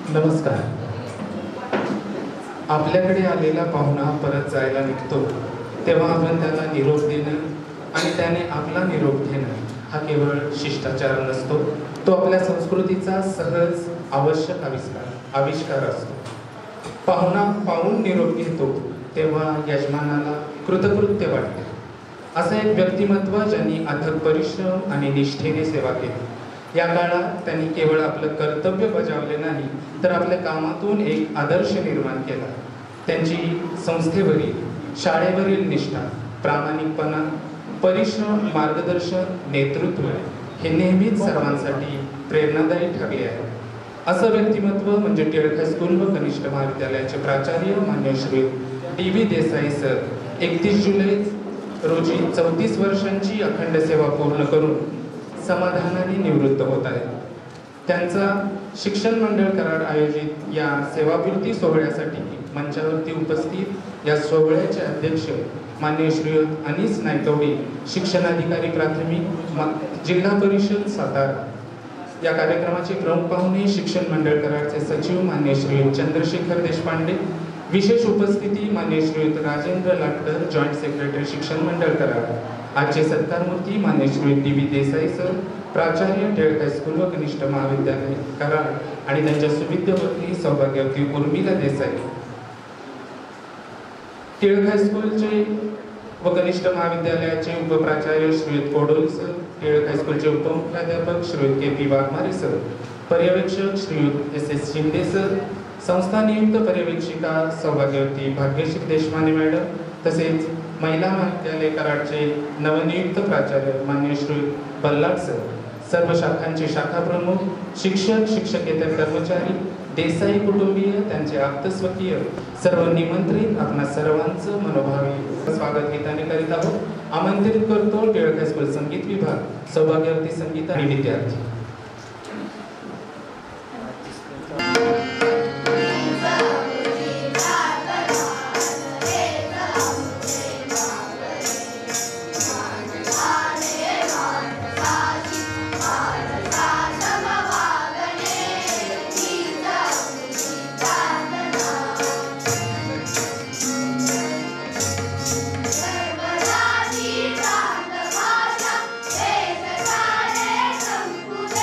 नमस्कार. आपल्याकडे आलेला पाहुणा परत जायला निघतो तेव्हा आपण त्याला निरोप देणं आणि त्याने आपला निरोप घेणं हा केवळ शिष्टाचार नसतो, तो आपल्या संस्कृतीचा सहज आवश्यक आविष्कार असतो. पाहुणा पाहून निरोप घेतो तेव्हा यजमानाला कृतकृत्य वाटते. असं एक व्यक्तिमत्व ज्यांनी अथक परिश्रम आणि निष्ठेने सेवा केली. या काळात त्यांनी केवळ आपलं कर्तव्य बजावले नाही तर आपल्या कामातून एक आदर्श निर्माण केला. त्यांची संस्थेवरील, शाळेवरील निष्ठा, प्रामाणिकपणा, परिश्रम, मार्गदर्शन, नेतृत्व हे नेहमीच सर्वांसाठी प्रेरणादायी ठरले आहे. असं व्यक्तिमत्व म्हणजे टिळक हायस्कूल व कनिष्ठ महाविद्यालयाचे प्राचार्य मान्य श्री डी.व्ही. देसाई सर 31 जुलै रोजी 34 वर्षांची अखंड सेवा पूर्ण करून समाधानाने निवृत्त होत आहेत. त्यांचा शिक्षण मंडळ कराड आयोजित या सेवापूर्ती सोहळ्यासाठी मंचावरती उपस्थित या सोहळ्याचे अध्यक्ष मान्य श्रीयुत अनीस नायकवडी, शिक्षणाधिकारी प्राथमिक, जिल्हा परिषद सातारा. या कार्यक्रमाचे प्रमुख पाहुणे शिक्षण मंडळ कराडचे सचिव मान्य श्रीयुत चंद्रशेखर देशपांडे. विशेष उपस्थिती मान्य श्रीयुत राजेंद्र लाटकर, जॉईंट सेक्रेटरी शिक्षण मंडळ कराड. आजचे सत्कारमूर्ती मान्य श्रीयुत डी.व्ही. देसाई सर, प्राचार्य टिळक हायस्कूल व कनिष्ठ महाविद्यालय कराड आणि त्यांच्या सुविद्य पत्नी सौभाग्यवती उर्मिला देसाई. टिळक हायस्कूलचे व कनिष्ठ महाविद्यालयाचे उपप्राचार्य श्रीयुत कोडोली सर, टिळक हायस्कूलचे उपमुख्याध्यापक श्रीयुत के.पी. वाघमारे सर, पर्यवेक्षक श्रीयुत एस.एस. शिंदे सर, संस्था नियुक्त पर्यवेक्षिका सौभाग्यवती भाग्यश्री देशमाने मॅडम, तसेच महिला महाविद्यालय कराडचे नवनियुक्त प्राचार्य मान्य श्रीयुत बल्लाट सर, सर्व शाखांचे शाखा प्रमुख, शिक्षक, शिक्षकेतर कर्मचारी, देसाई कुटुंबीय, त्यांचे आप्तस्वकीय, सर्व निमंत्रित आपणा सर्वांचं मनोभावे स्वागत गीताने करीत आहोत. आमंत्रित करतो टिळक हायस्कूल संगीत विभाग, सौभाग्यवती संगीत आणि विद्यार्थी. संपूर्ण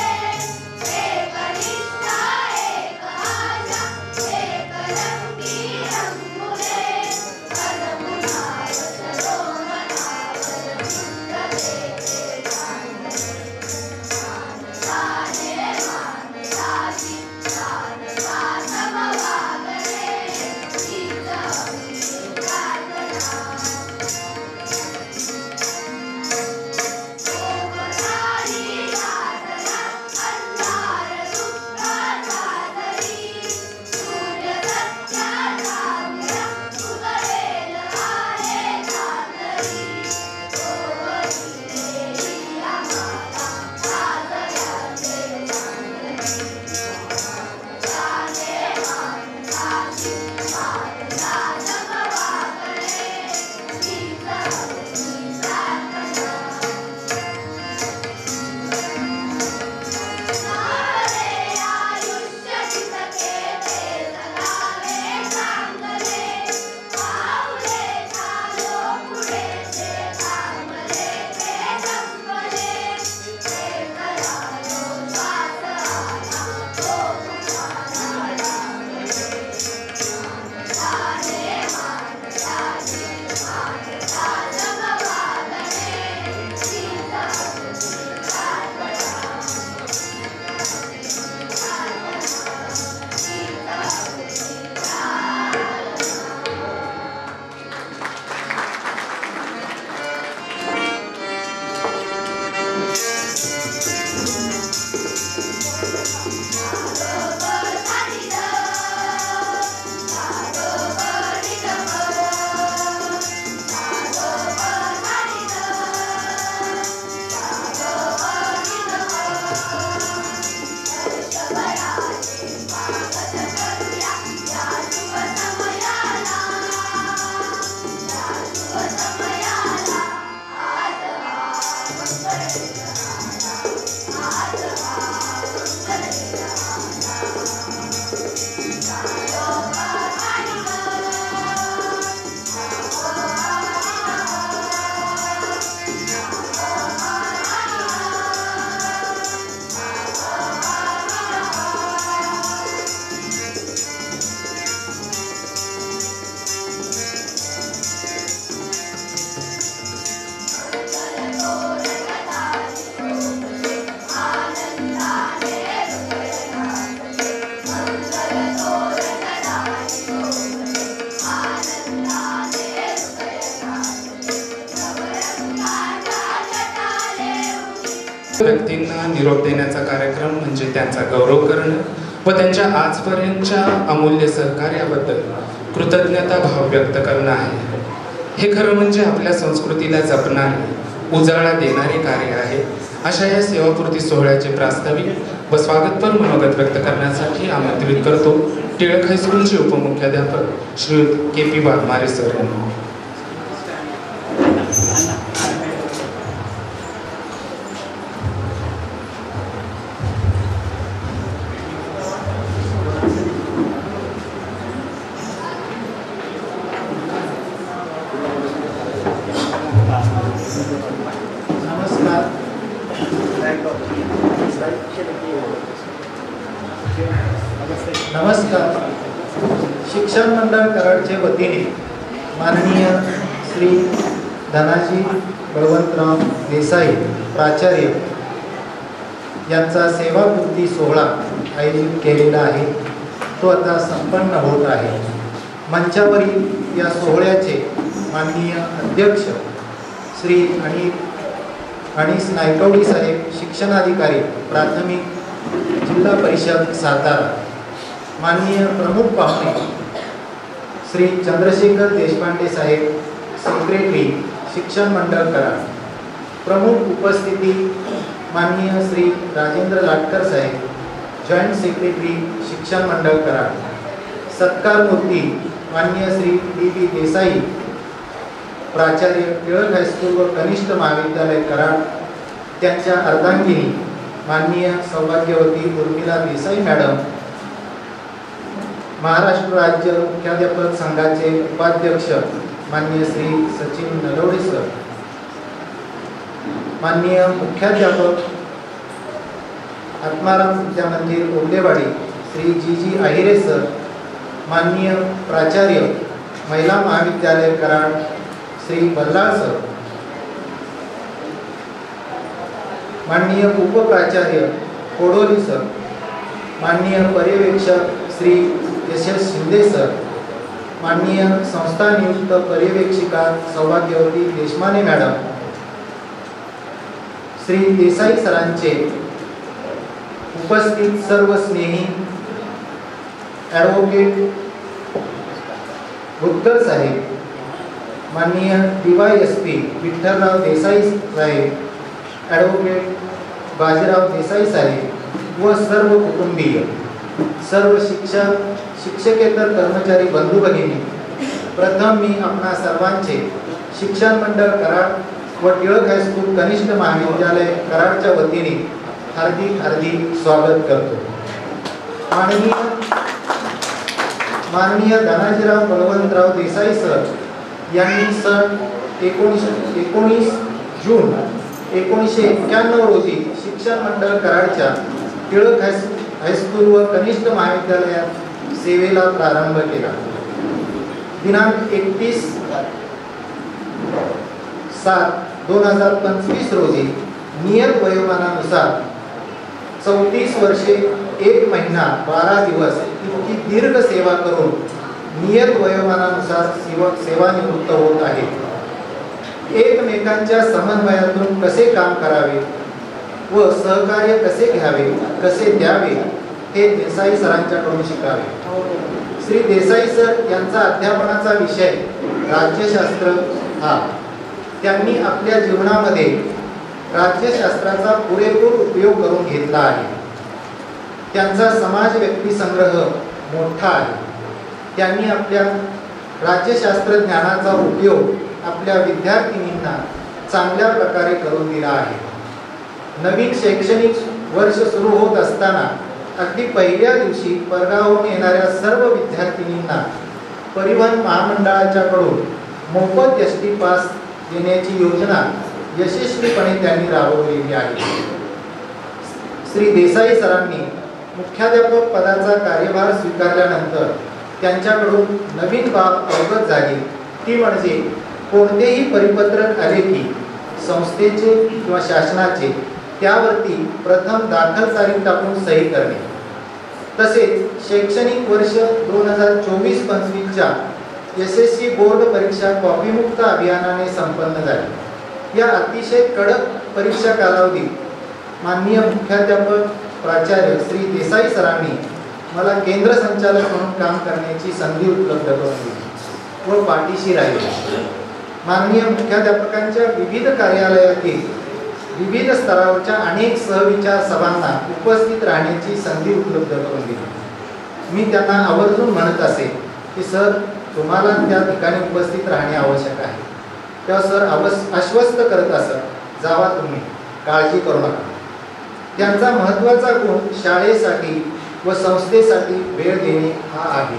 व्यक्तींना निरोप देण्याचा कार्यक्रम म्हणजे त्यांचा गौरव करणं व त्यांच्या आजपर्यंतच्या अमूल्य सहकार्याबद्दल कृतज्ञता भाव व्यक्त करणं आहे. हे खरं म्हणजे आपल्या संस्कृतीला जपणारे उजाळा देणारे कार्य आहे. अशा या सेवापूर्ती सोहळ्याचे प्रास्ताविक व स्वागतपर मनोगत व्यक्त करण्यासाठी आमंत्रित करतो टिळक हायस्कूलचे उपमुख्याध्यापक श्रीयुत KP वाघमारे सर यांना. नमस्कार. शिक्षण मंडळ कराडच्या वतीने माननीय श्री धनाजी बळवंतराव देसाई प्राचार्य यांचा सेवापूर्ती सोहळा आयोजित केलेला आहे. तो आता संपन्न होत आहे. मंचावरील या सोहळ्याचे माननीय अध्यक्ष श्री अनिस नायकवडी साहेब, शिक्षणाधिकारी प्राथमिक जिल्हा परिषद सातारा. माननीय प्रमुख पाहुणे श्री चंद्रशेखर देशपांडे साहेब, सेक्रेटरी शिक्षण मंडळ कराड. प्रमुख उपस्थिती माननीय श्री राजेंद्र लाटकर साहेब, जॉईंट सेक्रेटरी शिक्षण मंडळ कराड. सत्कार मूर्ती माननीय श्री DB देसाई, प्राचार्य टिळक हायस्कूल व कनिष्ठ महाविद्यालय कराड. त्यांच्या अर्धांगिनी माननीय सौभाग्यवती उर्मिला देसाई मॅडम, महाराष्ट्र राज्य मुख्याध्यापक संघाचे उपाध्यक्ष माननीय श्री सचिन नलवडे सर, माननीय मुख्याध्यापक आत्माराम विद्या मंदिर ओबलेवाडी श्री GG आहिरे सर, माननीय प्राचार्य महिला महाविद्यालय कराड श्री बल्लाळ सर, माननीय उपप्राचार्य कोडोली सर, माननीय पर्यवेक्षक श्री SS शिंदे सर, माननीय संस्था नियुक्त पर्यवेक्षिका सौभाग्यवती देशमाने मॅडम, श्री देसाई सरांचे उपस्थित सर्व स्नेही ॲडव्होकेट भुतकर साहेब, माननीय DYSP विठ्ठलराव देसाई साहेब, ॲडव्होकेट बाजीराव देसाई साहेब व सर्व कुटुंबीय, सर्व शिक्षक शिक्षकेतर कर्मचारी बंधू भगिनी, प्रथम मी आपणा सर्वांचे शिक्षण मंडळ कराड व टिळक हायस्कूल कनिष्ठ महाविद्यालय कराडच्या वतीने हार्दिक स्वागत करतो. माननीय धनाजीराव बळवंतराव देसाई सर यांनी सन 19 जून 1991 रोजी शिक्षण मंडळ कराडच्या टिळक हायस्कूल व कनिष्ठ महाविद्यालयात सेवेला प्रारंभ केला. दिनांक 31/7/2025 रोजी नियत वयोमानानुसार 34 वर्षे 1 महिना 12 दिवस इतकी दीर्घ सेवा करून नियत वयोमानानुसार सेवानिवृत्त होत आहे. एकमेकांच्या समन्वयातून कसे काम करावे व सहकार्य कसे घ्यावे, कसे द्यावे हे देसाई सरांच्याकडून शिकावे. श्री देसाई सर यांचा अध्यापनाचा विषय राज्यशास्त्र हा. त्यांनी आपल्या जीवनामध्ये राज्यशास्त्राचा पुरेपूर उपयोग करून घेतला आहे. त्यांचा समाज व्यक्ती संग्रह मोठा आहे. त्यांनी आपल्या राज्यशास्त्र ज्ञानाचा उपयोग आपल्या विद्यार्थिनींना चांगल्या प्रकारे करून दिला आहे. नवीन शैक्षणिक वर्ष सुरू होत असताना अगदी पहिल्या दिवशी परगावहून येणाऱ्या सर्व विद्यार्थिनींना परिवहन महामंडळाच्याकडून मोफत SD पास देण्याची योजना यशस्वीपणे त्यांनी राबवलेली आहे. श्री देसाई सरांनी मुख्याध्यापक पदाचा कार्यभार स्वीकारल्यानंतर त्यांच्याकडून नवीन बाब अवगत झाली, ती म्हणजे कोणतेही परिपत्रक आले की संस्थेचे किंवा शासनाचे त्यावरती प्रथम दाखल तारीख टाकून सही करणे. तसेच शैक्षणिक वर्ष 2024-25च्या SSC बोर्ड परीक्षा कॉपीमुक्त अभियानाने संपन्न झाली. या अतिशय कडक परीक्षा कालावधीत माननीय मुख्याध्यापक प्राचार्य श्री देसाई सरांनी मला केंद्र संचालक म्हणून काम करण्याची संधी उपलब्ध करून दिली व पाठीशी राहिली. माननीय मुख्याध्यापकांच्या विविध कार्यालयातील विविध स्तरावरच्या अनेक सहविचार सभांना उपस्थित राहण्याची संधी उपलब्ध करून दिली. मी त्यांना आवर्जून म्हणत असे की सर, तुम्हाला त्या ठिकाणी उपस्थित राहणे आवश्यक आहे. तेव्हा सर आश्वस्त करत असत, जावा तुम्ही, काळजी करू नका. त्यांचा महत्त्वाचा गुण शाळेसाठी व संस्थेसाठी वेळ देणे हा आहे.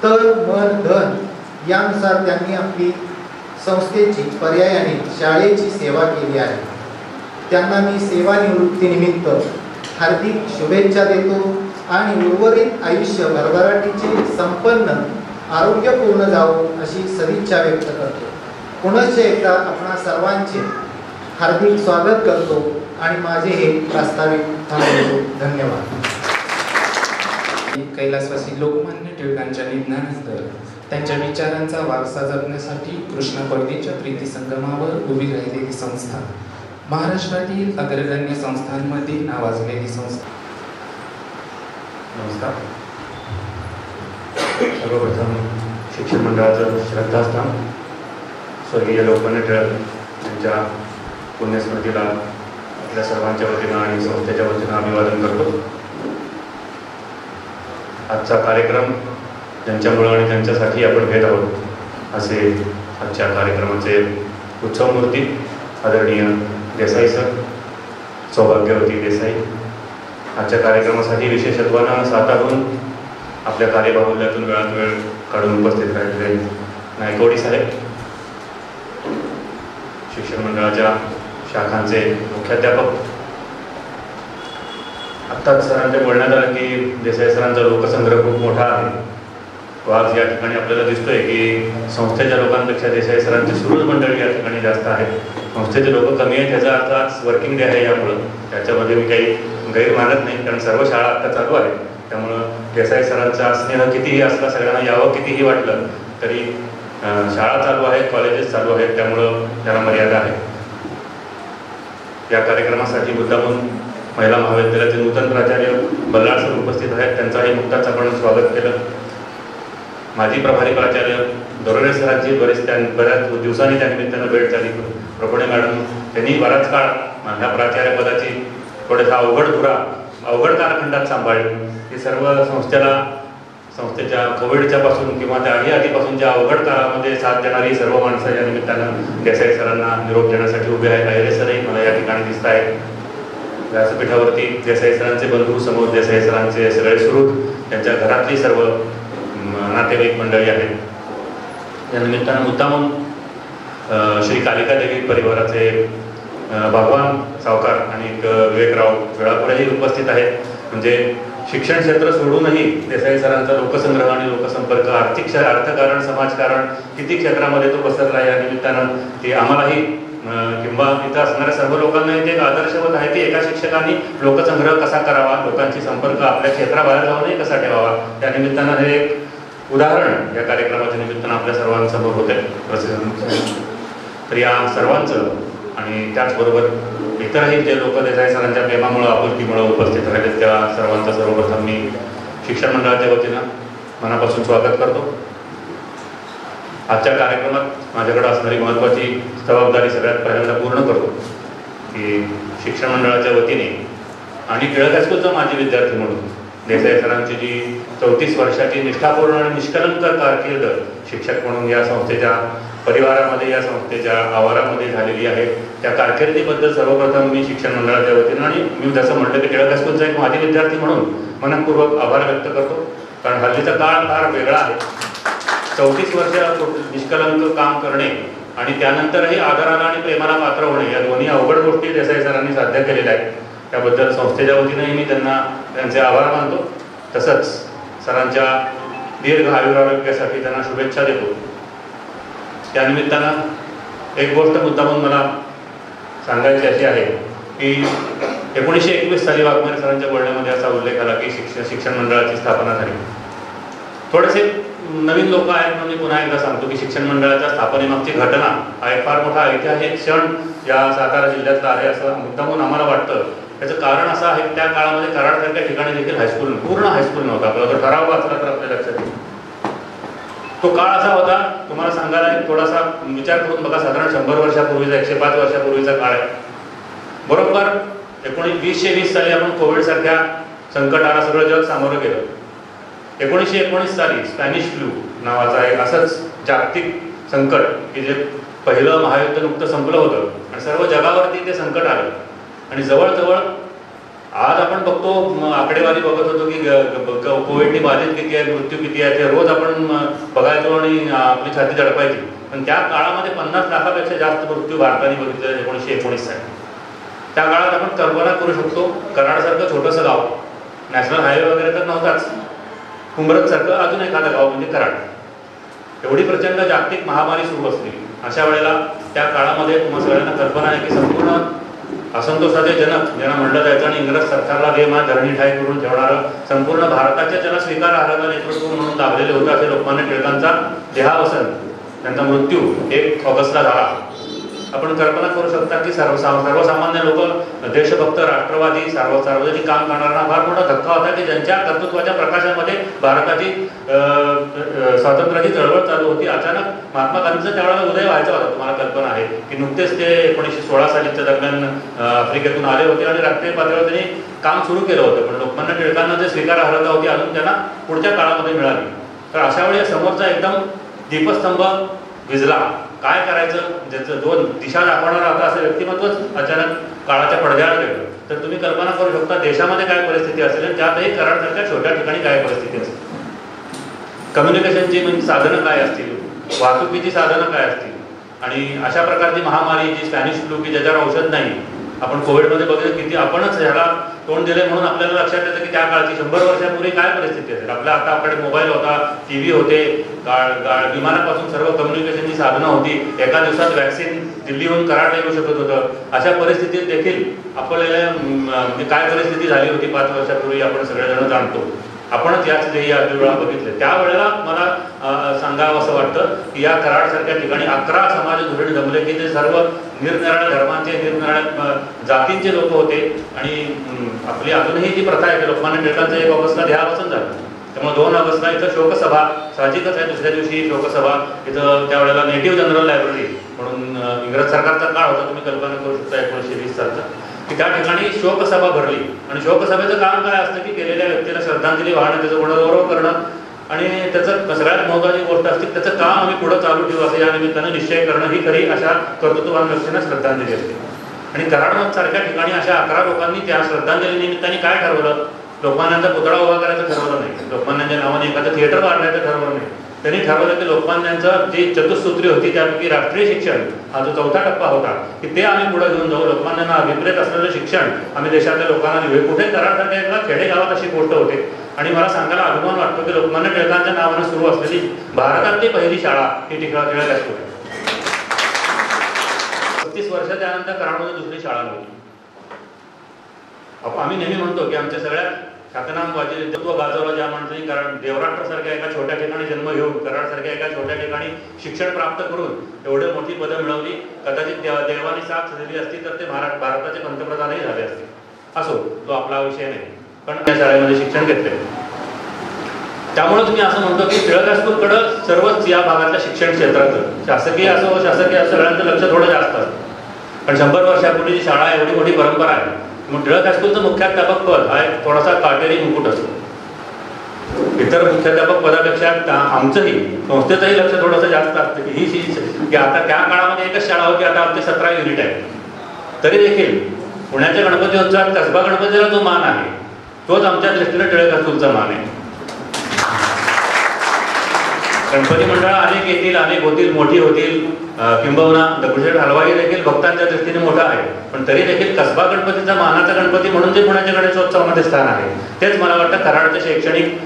तन मन धन यानुसार त्यांनी आपली संस्थेची पर्यायाने शाळेची सेवा केली आहे. त्यांना मी सेवानिवृत्तीनिमित्त हार्दिक शुभेच्छा देतो आणि उर्वरित आयुष्य भरभराटीचे संपन्न आरोग्यपूर्ण जावो अशी सदिच्छा व्यक्त करतो. पुनश्च एकदा आपणा सर्वांचे हार्दिक स्वागत करतो आणि माझे हे प्रास्ताविक थांबवतो. धन्यवाद. कैलासवासी लोकमान्य टिळकांच्या निधनानंतर त्यांच्या विचारांचा वारसा जपण्यासाठी कृष्णा कोयनेच्या प्रीती संगमावर उभी राहिलेली संस्था, महाराष्ट्रातील अग्रगण्य संस्थांमध्ये नावाजलेली संस्था. नमस्कार. सर्वप्रथम शिक्षण मंडळाचं श्रद्धास्थान स्वर्गीय लोकमान्य टिळक यांच्या पुण्यस्मृतीला आपल्या सर्वांच्या वतीनं आणि संस्थेच्या वतीनं अभिवादन करतो. आजचा कार्यक्रम ज्यांच्यामुळं आणि त्यांच्यासाठी आपण घेत आहोत असे आजच्या कार्यक्रमाचे उत्सवमूर्ती आदरणीय देसाई सर, सौभाग्यवती देसाई, आजच्या कार्यक्रमासाठी विशेषत्वानं सातारून आपल्या कार्यबाहुल्यातून वेळात वेळ काढून उपस्थित राहिलेले नायकवडी साहेब, शिक्षण मंडळाच्या शाखांचे मुख्याध्यापक. आत्ताच सरांच्या बोलण्यात आलं की देसाई सरांचा लोकसंग्रह खूप मोठा आहे. आज या ठिकाणी आपल्याला दिसतोय की संस्थेच्या लोकांपेक्षा देसाई सरांची सुरूच मंडळी या ठिकाणी जास्त आहे. संस्थेचे लोक कमी आहेत याचा अर्थ आज वर्किंग डे आहे. यामुळं त्याच्यामध्ये मी काही गैर मानत नाही, कारण सर्व शाळा आत्ता चालू आहे. त्यामुळं देसाई सरांचा स्नेह कितीही असला, सगळ्यांना यावं कितीही वाटलं तरी शाळा चालू आहेत, कॉलेजेस चालू आहेत, त्यामुळं त्याला मर्यादा आहे. या कार्यक्रमासाठी मुद्दामून महिला महाविद्यालयाचे नूतन प्राचार्य बल्लाळ सर उपस्थित आहेत. त्यांचाही नुकताच आपण स्वागत केलं. माजी प्रभारी प्राचार्य दरोरे सरांची बऱ्याच दिवसांनी त्या निमित्तानं भेट झाली. प्रभुणे मॅडम त्यांनी बराच काळ ह्या प्राचार्य पदाची थोडासा अवघड कालखंडात सांभाळली. हे सर्व संस्थेच्या कोविडच्या पासून किंवा त्याही आधीपासूनच्या अवघड काळामध्ये साथ देणारी सर्व माणसं या निमित्तानं देसाई सरांना निरोप देण्यासाठी उभे आहेत. आयरे सरही मला या ठिकाणी दिसत आहेत. व्यासपीठावरती देसाई सरांचे बंधू, समोर देसाई सरांचे सगळे सुहृद, त्यांच्या घरातली सर्व नातेवाईक मंडळी आहेत. या निमित्तानं मुद्दामून श्री कालिका देवी परिवाराचे भगवान सावकार आणि विवेकराव वेळापुरेही उपस्थित आहेत. म्हणजे शिक्षण क्षेत्र सोडूनही देसाई सरांचा लोकसंग्रह आणि लोकसंपर्क, अर्थकारण, समाजकारण किती क्षेत्रामध्ये तो पसरला. या निमित्तानं ते आम्हालाही किंवा इथं असणाऱ्या सर्व लोकांना इथे एक आदर्शवत आहे की एका शिक्षकांनी लोकसंग्रह कसा करावा, लोकांची संपर्क आपल्या क्षेत्राबाहेर जाऊनही कसा ठेवावा. त्या निमित्तानं हे एक उदाहरण या कार्यक्रमाच्या निमित्तानं आपल्या सर्वांसमोर होते. तर या सर्वांचं आणि त्याचबरोबर इतरही जे लोक देसाई सरांच्या प्रेमामुळं, आपुलकीमुळं उपस्थित राहिले त्या सर्वांचं सर्वप्रथम मी शिक्षण मंडळाच्या वतीनं मनापासून स्वागत करतो. आजच्या कार्यक्रमात माझ्याकडे असणारी महत्त्वाची जबाबदारी सगळ्यात पहिल्यांदा पूर्ण करतो की शिक्षण मंडळाच्या वतीने आणि टिळक हायस्कूलचा माजी विद्यार्थी म्हणून देसाई सरांची जी 34 वर्षाची निष्ठापूर्ण आणि निष्कलंक कारकीर्द शिक्षक म्हणून या संस्थेच्या परिवारामध्ये, या संस्थेच्या आवारामध्ये झालेली आहे. त्या कारकिर्दीबद्दल सर्वप्रथम मी शिक्षण मंडळाच्या वतीनं आणि मी जसं म्हटलं की टिळक हायस्कूलचा एक माजी विद्यार्थी म्हणून मनपूर्वक आभार व्यक्त करतो. कारण हल्लीचा काळ फार वेगळा आहे. 34 वर्ष निष्कलंक काम करणे आणि त्यानंतरही आदराला आणि प्रेमाला पात्र होणे या दोन्ही अवघड गोष्टी देसाई सरांनी साध्य केलेल्या आहेत. त्याबद्दल संस्थेच्या वतीनंही मी त्यांचे आभार मानतो. तसंच सरांच्या दीर्घ आयुरारोग्यासाठी त्यांना शुभेच्छा देतो. त्यानिमित्तानं एक गोष्ट मुद्दामून मला सांगायची अशी आहे की 1921 साली वाघमारे सरांच्या बोलण्यामध्ये असा उल्लेख आला की शिक्षण मंडळाची स्थापना झाली. थोडेसे नवीन लोक आहेत म्हणून मी पुन्हा एकदा सांगतो की शिक्षण मंडळाच्या स्थापनेमागची घटना हा एक फार मोठा ऐतिहासिक क्षण या सातारा जिल्ह्यातला आहे असं मुद्दामून आम्हाला वाटतं. त्याचं कारण असं आहे की त्या काळामध्ये कराडसारख्या ठिकाणी देखील हायस्कूल, पूर्ण हायस्कूल नव्हता. आपला जर ठराव वाचला तर आपल्या लक्षात येईल. तो काळ असा होता, तुम्हाला सांगायला एक थोडासा विचार करून बघा, साधारण 100 वर्षापूर्वीचा, 105 वर्षापूर्वीचा काळ आहे. बरोबर 1920 साली आपण कोविड सारख्या संकटाला सगळं जग सामोरं गेलं. 1919 साली स्पॅनिश फ्लू नावाचा एक असंच जागतिक संकट की जे पहिलं महायुद्ध नुकतं संपलं होतं आणि सर्व जगावरती ते संकट आलं. आणि जवळजवळ आज आपण बघतो, आकडेवारी बघत होतो की कोविडनी बाधित किती आहे, मृत्यू किती आहे, ते रोज आपण बघायचो आणि आपली छाती दडपायची. पण त्या काळामध्ये 50 लाखापेक्षा जास्त मृत्यू भारताने बघितले 1919 साली. त्या काळात आपण कल्पना करू शकतो, कराडसारखं छोटंसं गाव, नॅशनल हायवे वगैरे तर नव्हताच, कुंभरतसारखं अजून एखादं गाव म्हणजे कराड, एवढी प्रचंड जागतिक महामारी सुरू असली. अशा वेळेला त्या काळामध्ये तुम्हाला सगळ्यांना कल्पना आहे की संपूर्ण असंतोषाचे जनक ज्यांना म्हणलं जायचं आणि इंग्रज सरकारला बेमा धरणी ठाई करून ठेवणारं, संपूर्ण भारताच्या ज्यांना स्वीकारार्ह नेतृत्व म्हणून लाभलेले होते असे लोकमान्य टिळकांचा देहावसन, त्यांचा मृत्यू 1 ऑगस्टला झाला. आपण कल्पना करू शकता की सर्वसामान्य लोक, देशभक्त, राष्ट्रवादी, सार्वजनिक काम करणारा फार मोठा धक्का होता की ज्यांच्या कर्तृत्वाच्या प्रकाशामध्ये भारताची स्वातंत्र्याची चळवळ चालू होती. अचानक महात्मा गांधींचा त्यावेळेला उदय व्हायचा होता. तुम्हाला कल्पना आहे की नुकतेच ते 1916 सालीच्या दरम्यान आफ्रिकेतून आले होते आणि राष्ट्रीय पातळीवर त्यांनी काम सुरू केलं होतं. पण लोकमान्य टिळकांना जे स्वीकारार्हता होती अजून त्यांना पुढच्या काळामध्ये मिळाली. तर अशा वेळी समोरचा एकदम दीपस्तंभ विझला. काय करायचं, ज्याचं 2 दिशा दाखवणारा होता असं व्यक्तिमत्वच अचानक काळाच्या पडद्याआड गेलं. तर तुम्ही कल्पना करू शकता देशामध्ये काय परिस्थिती असेल आणि त्यातही कराडसारख्या छोट्या ठिकाणी काय परिस्थिती असेल. कम्युनिकेशनची म्हणजे साधनं काय असतील, वाहतुकीची साधनं काय असतील. आणि अशा प्रकारची महामारी जी स्पॅनिश फ्लू की ज्याच्यावर औषध नाही, आपण कोविडमध्ये बघितलं किती आपणच ह्याला तोंड दिले म्हणून आपल्याला लक्षात येतं की त्या काळची 100 वर्षापूर्वी काय परिस्थिती असेल. आपल्या आता आपल्याकडे मोबाईल होता, TV होते, विमानापासून सर्व कम्युनिकेशनची साधनं होती, एका दिवसात वॅक्सिन दिल्लीहून कराडला येऊ शकत होतं. अशा परिस्थितीत देखील आपल्याला काय परिस्थिती झाली होती 5 वर्षापूर्वी आपण सगळेजण जाणतो. आपणच याच देही वेळा बघितले. त्यावेळेला मला सांगावं असं वाटतं की या कराडसारख्या ठिकाणी 11 समाज धोरण जमले की ते सर्व निरनिराळ्या धर्मांचे, निरनिराळ्या जातींचे लोक होते. आणि आपली अजूनही जी प्रथा आहे की लोकमान्य टिळकांचं 1 ऑगस्टला देहावसन झालं. त्यामुळे 2 ऑगस्टला इथं शोकसभा साहजिकच आहे. दुसऱ्या दिवशी शोकसभा इथं त्यावेळेला नेटिव्ह जनरल लायब्ररी म्हणून इंग्रज सरकारचा काळ होता, तुम्ही कल्पना करू शकता 1920 सालचा, की त्या ठिकाणी शोकसभा भरली. आणि शोकसभेचं काम काय असतं की गेलेल्या व्यक्तीला श्रद्धांजली वाहणं, त्याचं गुणगौरव करणं आणि त्याचं सगळ्यात महत्त्वाची गोष्ट असते त्याचं काम आम्ही पुढं चालू ठेवू असं या निमित्तानं निश्चय करणं ही खरी अशा कर्तृत्ववान व्यक्तींना श्रद्धांजली असते. आणि कराड सारख्या ठिकाणी अशा 11 लोकांनी त्या श्रद्धांजली निमित्ताने काय ठरवलं, लोकमान्यांचा पुतळा उभा करायचं ठरवलं नाही, लोकमान्यांच्या नावाने एखादं थिएटर काढण्याचं ठरवलं नाही. त्यांनी ठरवलं की लोकमान्यांचं जी चतुसूत्री होती त्यापैकी राष्ट्रीय शिक्षण हा जो 4था टप्पा होता की ते आम्ही पुढे घेऊन जाऊ. लोकमान्यांना अभिप्रेत असलेलं शिक्षण आम्ही देशातल्या लोकांना देऊ. कुठे कराडसारख्या एका खेडेगावात अशी गोष्ट होते. आणि मला सांगायला अभिमान वाटतो की लोकमान्य टिळकांच्या नावानं सुरू असलेली भारतातली पहिली शाळा ही टिळक हायस्कूल आहे. 35 वर्षाच्या नंतर कराडमध्ये दुसरी शाळा नव्हती. आम्ही नेहमी म्हणतो की आमच्या सगळ्या ख्यातनामबाजी नेतृत्व गाजवलं ज्या माणसांनी, कारण देवराष्ट्रासारख्या एका छोट्या ठिकाणी जन्म घेऊन कराडसारख्या एका छोट्या ठिकाणी शिक्षण प्राप्त करून एवढी मोठी पदं मिळवली. कदाचित देवाने साथ दिली असती तर ते भारताचे पंतप्रधानही झाले असते. असो, तो आपला विषय नाही. पण त्या शाळेमध्ये शिक्षण घेतले. त्यामुळे मी असं म्हणतो की टिळक हायस्कूलकडं सर्वच या भागातल्या शिक्षण क्षेत्राचं, शासकीय असो शासकीय सगळ्यांचं लक्ष थोडं जास्त असतं. पण 100 वर्षापूर्वीची शाळा एवढी मोठी परंपरा आहे. मग टिळक हायस्कूलचं मुख्याध्यापक पद हा एक थोडासा काटेरी मुकुट असतो. इतर मुख्याध्यापक पदापेक्षा आमचंही संस्थेचंही लक्ष थोडंसं जास्त असतं की की आता त्या काळामध्ये एकच शाळा होती, आता आमचे 17 युनिट आहेत. तरी देखील पुण्याच्या गणपती उत्सवात कसबा गणपतीला जो मान आहे तोच आमच्या दृष्टीने टिळक हायस्कूलचा मान आहे. गणपती मंडळ अनेक येतील, अनेक होतील, मोठी होतील, किंबहुना दगडूशेठ हलवाई देखील भक्तांच्या दृष्टीने मोठा आहे. पण तरी देखील कसबा गणपतीचा मानाचा गणपती म्हणून जे पुण्याच्या गणेशोत्सवामध्ये स्थान आहे तेच मला वाटतं कराडच्या शैक्षणिक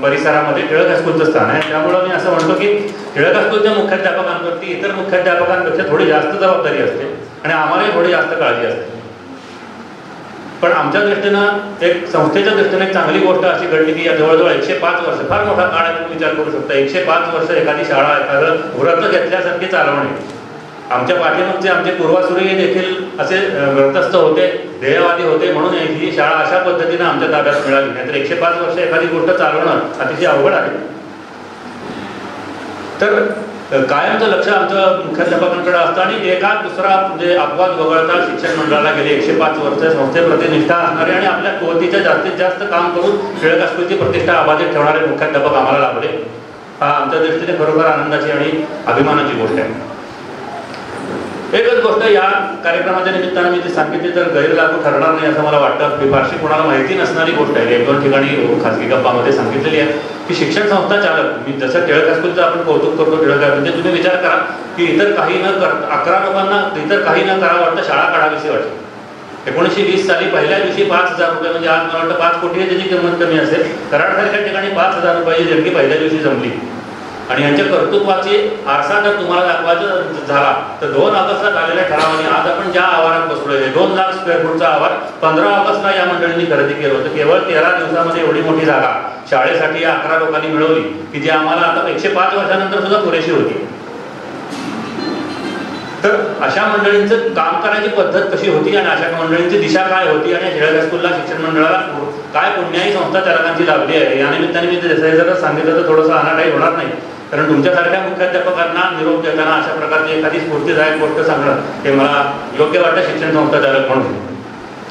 परिसरामध्ये टिळक हायस्कूलचं स्थान आहे. त्यामुळं मी असं म्हणतो की टिळक हायस्कूलच्या मुख्याध्यापकांवरती इतर मुख्याध्यापकांपेक्षा थोडी जास्त जबाबदारी असते आणि आम्हालाही थोडी जास्त काळजी असते. पण आमच्या दृष्टीनं एक संस्थेच्या दृष्टीने एक चांगली गोष्ट अशी घडली की या जवळजवळ 105 वर्ष, फार मोठा काळ आहे, तुम्ही विचार करू शकता. 105 वर्ष एखादी शाळा एखादं व्रत घेतल्यासारखी चालवणे. आमच्या पाठीमागचे आमचे पूर्वासुरी देखील असे व्रतस्थ होते, ध्येयवादी होते, म्हणून ही शाळा अशा पद्धतीने आमच्या ताब्यात मिळाली. नाहीतर 105 वर्ष एखादी गोष्ट चालवणं अतिशय अवघड आहे. तर कायमचं लक्ष आमचं मुख्याध्यापकांकडे असतं आणि एका दुसरा म्हणजे अपवाद वगळता शिक्षण मंडळाला गेले 105 वर्ष संस्थेप्रती निष्ठा असणारे आणि आपल्या कुवतीच्या जास्तीत जास्त काम करून टिळक हायस्कूलची प्रतिष्ठा अबाधित ठेवणारे मुख्याध्यापक आम्हाला लाभले. हा आमच्या दृष्टीने खरोखर आनंदाची आणि अभिमानाची गोष्ट आहे. एकच गोष्ट या कार्यक्रमाच्या निमित्तानं मी ती सांगितली तर गैरलागू ठरणार नाही असं मला वाटतं. ही फारशी कोणाला माहिती नसणारी गोष्ट आहे. 1-2 ठिकाणी खासगी गप्पामध्ये सांगितलेली आहे की शिक्षण संस्था चालक, मी जसं टिळक हायस्कूलचं आपण कौतुक करतो, टिळक म्हणजे तुम्ही विचार करा की इतर काही न करता 11 लोकांना इतर काही न करावं वाटतं, शाळा काढावीशी वाटते. 1920 साली पहिल्या दिवशी 5,000 रुपये, म्हणजे आज मला वाटतं 5 कोटी त्याची किंमत कमी असेल. कराडसारख्या ठिकाणी 5,000 रुपयाची देणगी पहिल्या दिवशी जमली. आणि यांच्या कर्तृत्वाची आरसा जर तुम्हाला दाखवायचा झाला तर 2 ऑगस्टला झालेल्या ठरावाने आज आपण ज्या आवारात बसलोय, 2 लाख स्क्वेअर फूटचा आवार 15 ऑगस्टला या मंडळींनी खरेदी केलं होतं. केवळ 13 दिवसामध्ये एवढी मोठी जागा शाळेसाठी 11 लोकांनी मिळवली की जी आम्हाला आता 105 वर्षानंतर सुद्धा पुरेशी होती. तर अशा मंडळींचं काम करायची पद्धत कशी होती आणि अशा मंडळींची दिशा काय होती आणि टिळक हायस्कूलला शिक्षण मंडळाला काय पुण्याही संस्था चालकांची लाभली आहे. या निमित्ताने मी जर सांगितलं तर थोडंसं अनाठाई होणार नाही, कारण तुमच्यासारख्या मुख्याध्यापकांना निरोप देताना अशा प्रकारची एखादी स्फूर्तीदायक गोष्ट सांगणं हे मला योग्य वाटतं शिक्षण संस्था चालक म्हणून.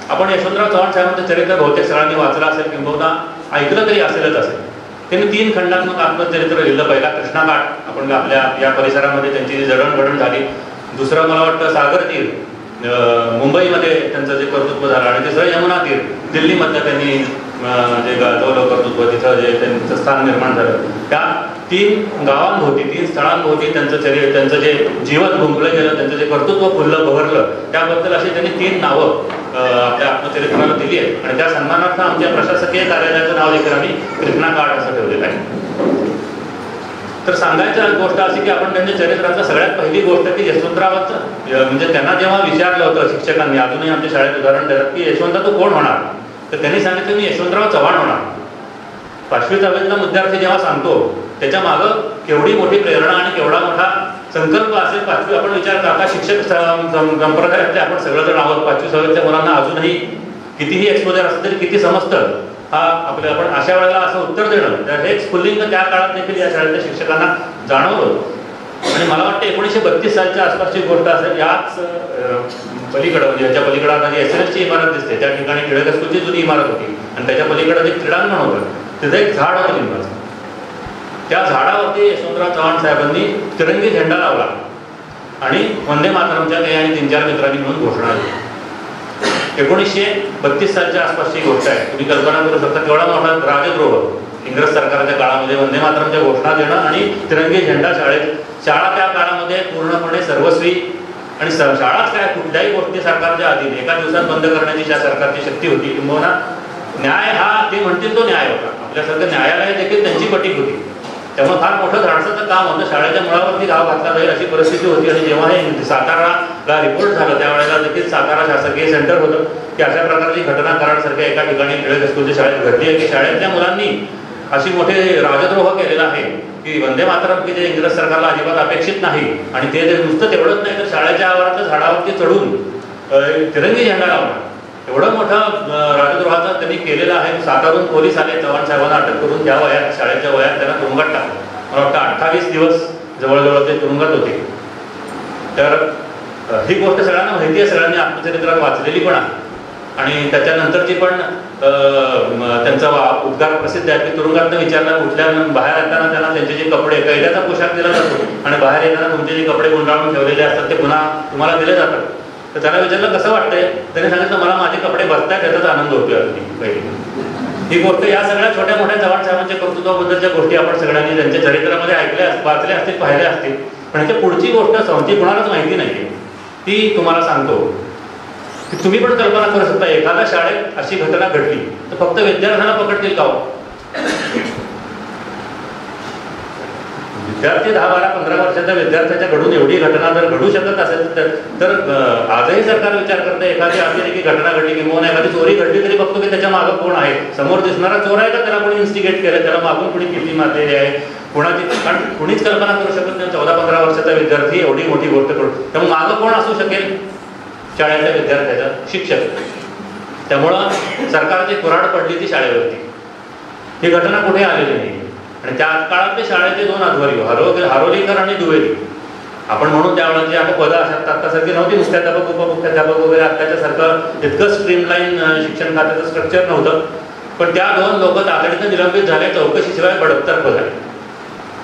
आपण यशवंतराव चव्हाण साहेबांचं चरित्र बहुतेक सगळ्यांनी वाचलं असेल किंवा ऐकलं तरी असेलच असेल. त्यांनी 3 खंडात्मक आत्मचरित्र लिहिलं. पहिला कृष्णाकाठ, आपण आपल्या या परिसरामध्ये त्यांची जी जडणघडण झाली. दुसरं मला वाटतं सागर तीर, मुंबईमध्ये त्यांचं जे कर्तृत्व झालं. आणि तिसरं यमुना तीर, दिल्लीमधलं त्यांनी जे गाजवलं कर्तृत्व, तिथं जे त्यांचं स्थान निर्माण झालं. त्या 3 गावांभोवती 3 स्थळांभोवती त्यांचं जे जीवन गुंफलं गेलं, त्यांचं जे कर्तृत्व फुललं बहरलं, त्याबद्दल अशी त्यांनी 3 नावं आपल्या आत्मचरित्राला दिली आहेत. आणि त्या सन्मानार्थ आमच्या प्रशासकीय कार्यालयाचं नाव देखील आम्ही कृष्णाकाठ असं ठेवलेलं आहे. तर सांगायचं गोष्ट अशी की आपण त्यांच्या चरित्रातलं सगळ्यात पहिली गोष्ट की यशवंतरावांचं, म्हणजे त्यांना जेव्हा विचारलं होतं शिक्षकांनी, अजूनही आमच्या शाळेत उदाहरण देतात की यशवंत तू कोण होणार, तर त्यांनी सांगितलं मी यशवंतराव चव्हाण होणार. 5वी 6वीतला विद्यार्थी जेव्हा सांगतो त्याच्या मागं केवढी मोठी प्रेरणा आणि केवढा मोठा संकल्प असेल. 5वी आपण विचार करता शिक्षक संप्रदायातले आपण सगळं जण आहोत. 5वी 6वीतल्या मुलांना अजूनही कितीही एक्सपोजर असलं तरी किती समजतं हा आपल्या, आपण अशा वेळेला असं उत्तर देणं, तर हे स्फुल्लिंग त्या काळात देखील या शाळेतल्या शिक्षकांना जाणवलं. आणि मला वाटतं 1932 सालच्या आसपासची गोष्ट असेल. याच पलीकडं म्हणजे याच्या पलीकडं आता जी SLSची इमारत दिसते त्या ठिकाणी टिळक हायस्कूलची जुनी इमारत होती आणि त्याच्या पलीकडं जे क्रीडांगण होतं तिथं एक झाड होतं लिंबाचं. त्या झाडावरती यशवंतराव चव्हाण साहेबांनी तिरंगी झेंडा लावला आणि वंदे मातरमच्या काही आणि 3-4 मित्रांनी मिळून घोषणा दिली. 1932 सालच्या आसपासची गोष्ट आहे. तुम्ही कल्पना करू शकता केवढा मोठा राजद्रोह इंग्रज सरकारच्या काळामध्ये वंदे मातरमच्या घोषणा देणं आणि तिरंगी झेंडा शाळेत. शाळा त्या काळामध्ये पूर्णपणे सर्वस्वी आणि शाळाच काय कुठल्याही गोष्टी सरकारच्या अधीन एका दिवसात बंद करण्याची त्या सरकारची शक्ती होती. किंवा न्याय हा ते म्हणतील तो न्याय होता. आपल्यासारखं न्यायालय देखील त्यांची पटीक होती. त्यामुळे फार मोठं धाडसाचं काम होतं. शाळेच्या मुळावरती गाव घातला जाईल अशी परिस्थिती होती. आणि जेव्हा हे साताराला रिपोर्ट झालं त्यावेळेला देखील सातारा शासकीय सेंटर होतं की अशा प्रकारची घटना कराडसारख्या एका ठिकाणी टिळक हायस्कूलच्या शाळेत घडली आहे की शाळेतल्या मुलांनी अशी मोठे राजद्रोह केलेला आहे की वंदे मातरम की जे इंग्रज सरकारला अजिबात अपेक्षित नाही. आणि ते नुसतं तेवढंच नाही तर शाळेच्या आवारातल्या झाडावरती चढून तिरंगी झेंडा लावला. एवढं मोठं राजद्रोहाचा त्यांनी केलेला आहे. सातारून पोलीस आले, चव्हाण साहेबांना अटक करून त्या वयात शाळेच्या वयात त्यांना तुरुंगात टाकलं. मला वाटतं 28 दिवस जवळजवळ ते तुरुंगात होते. तर ही गोष्ट सगळ्यांना माहिती आहे, सगळ्यांनी आत्मचरित्रात वाचलेली पण आहे. आणि त्याच्यानंतरची पण त्यांचा उद्गार प्रसिद्ध आहे की तुरुंगातनं विचारलं उठल्या बाहेर येताना त्यांना त्यांचे जे कपडे कैद्याचा पोशाख दिला जातो आणि बाहेर येताना तुमचे जे कपडे गुंडाळून ठेवलेले असतात ते पुन्हा तुम्हाला दिले जातात. तर त्याला विचारलं कसं वाटतंय, त्याने सांगितलं मला माझे कपडे बसतायत त्याचाच आनंद होतोय अगदी पहिली. ही गोष्ट या सगळ्या छोट्या मोठ्या चव्हाण साहेबांच्या कर्तृत्वाबद्दलच्या गोष्टी आपण सगळ्यांनी त्यांच्या चरित्रामध्ये ऐकल्या वाचल्या असतील पाहिल्या असतील. पण ह्याच्या पुढची गोष्ट संस्थी कुणालाच माहिती नाहीये ती तुम्हाला सांगतो की तुम्ही पण कल्पना करू शकता एखाद्या शाळेत अशी घटना घडली तर फक्त विद्यार्थ्यांना पकडतील का? विद्यार्थी 10, 12, 15 वर्षाच्या विद्यार्थ्याच्या घडून एवढी घटना जर घडू शकत असेल तर आजही सरकार विचार करते एखादी अतिरेकी घटना घडली किंवा एखादी चोरी घडली तरी बघतो की त्याच्या मागं कोण आहे, समोर दिसणारा चोर आहे का त्याला कोणी इन्स्टिगेट केलं, त्याला मागून कोणी किल्ली मारलेली आहे, कोणाची, कारण कुणीच कल्पना करू शकत नाही 14-15 वर्षाचा विद्यार्थी एवढी मोठी गोष्ट करू, त्यामुळे मागं कोण असू शकेल, शाळेच्या विद्यार्थ्याचा शिक्षक. त्यामुळं सरकारची कुऱ्हाड पडली ती शाळेवरती. ही घटना कुठे आलेली नाही आणि त्या काळातले शाळेचे 2 अध्वर्यू हारोलीकर आणि दुहेरी, आपण म्हणून त्यावेळेची आता पदं असतात आत्तासारखी नव्हती, मुख्याध्यापक उपमुख्याध्यापक वगैरे आत्ताच्यासारखं इतकं स्ट्रीमलाईन शिक्षण खात्याचं स्ट्रक्चर नव्हतं, पण त्या 2 लोक तातडीनं निलंबित झाले, चौकशीशिवाय बडतर्फ झाले.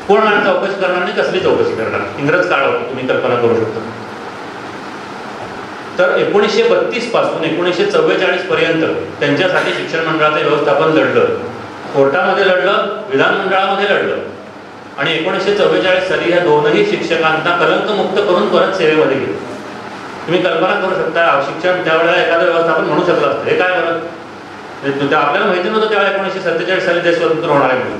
कोण आणि चौकशी करणार नाही, कसली चौकशी करणार, इंग्रज काळ होती, तुम्ही कल्पना करू शकता. तर 1932 पासून 1944 पर्यंत त्यांच्यासाठी शिक्षण मंडळाचं व्यवस्थापन लढलं, कोर्टामध्ये लढलं, विधानमंडळामध्ये लढलं आणि 1944 साली ह्या 2ही शिक्षकांना कलंकमुक्त करून परत सेवेमध्ये गेले. तुम्ही कल्पना करू शकता शिक्षण त्यावेळेला एखादं व्यवस्थापन म्हणू शकलं असतं. हे काय बरं, आपल्याला माहिती नव्हतं त्यावेळेला 1947 साली देश स्वतंत्र होणार आहे म्हणून.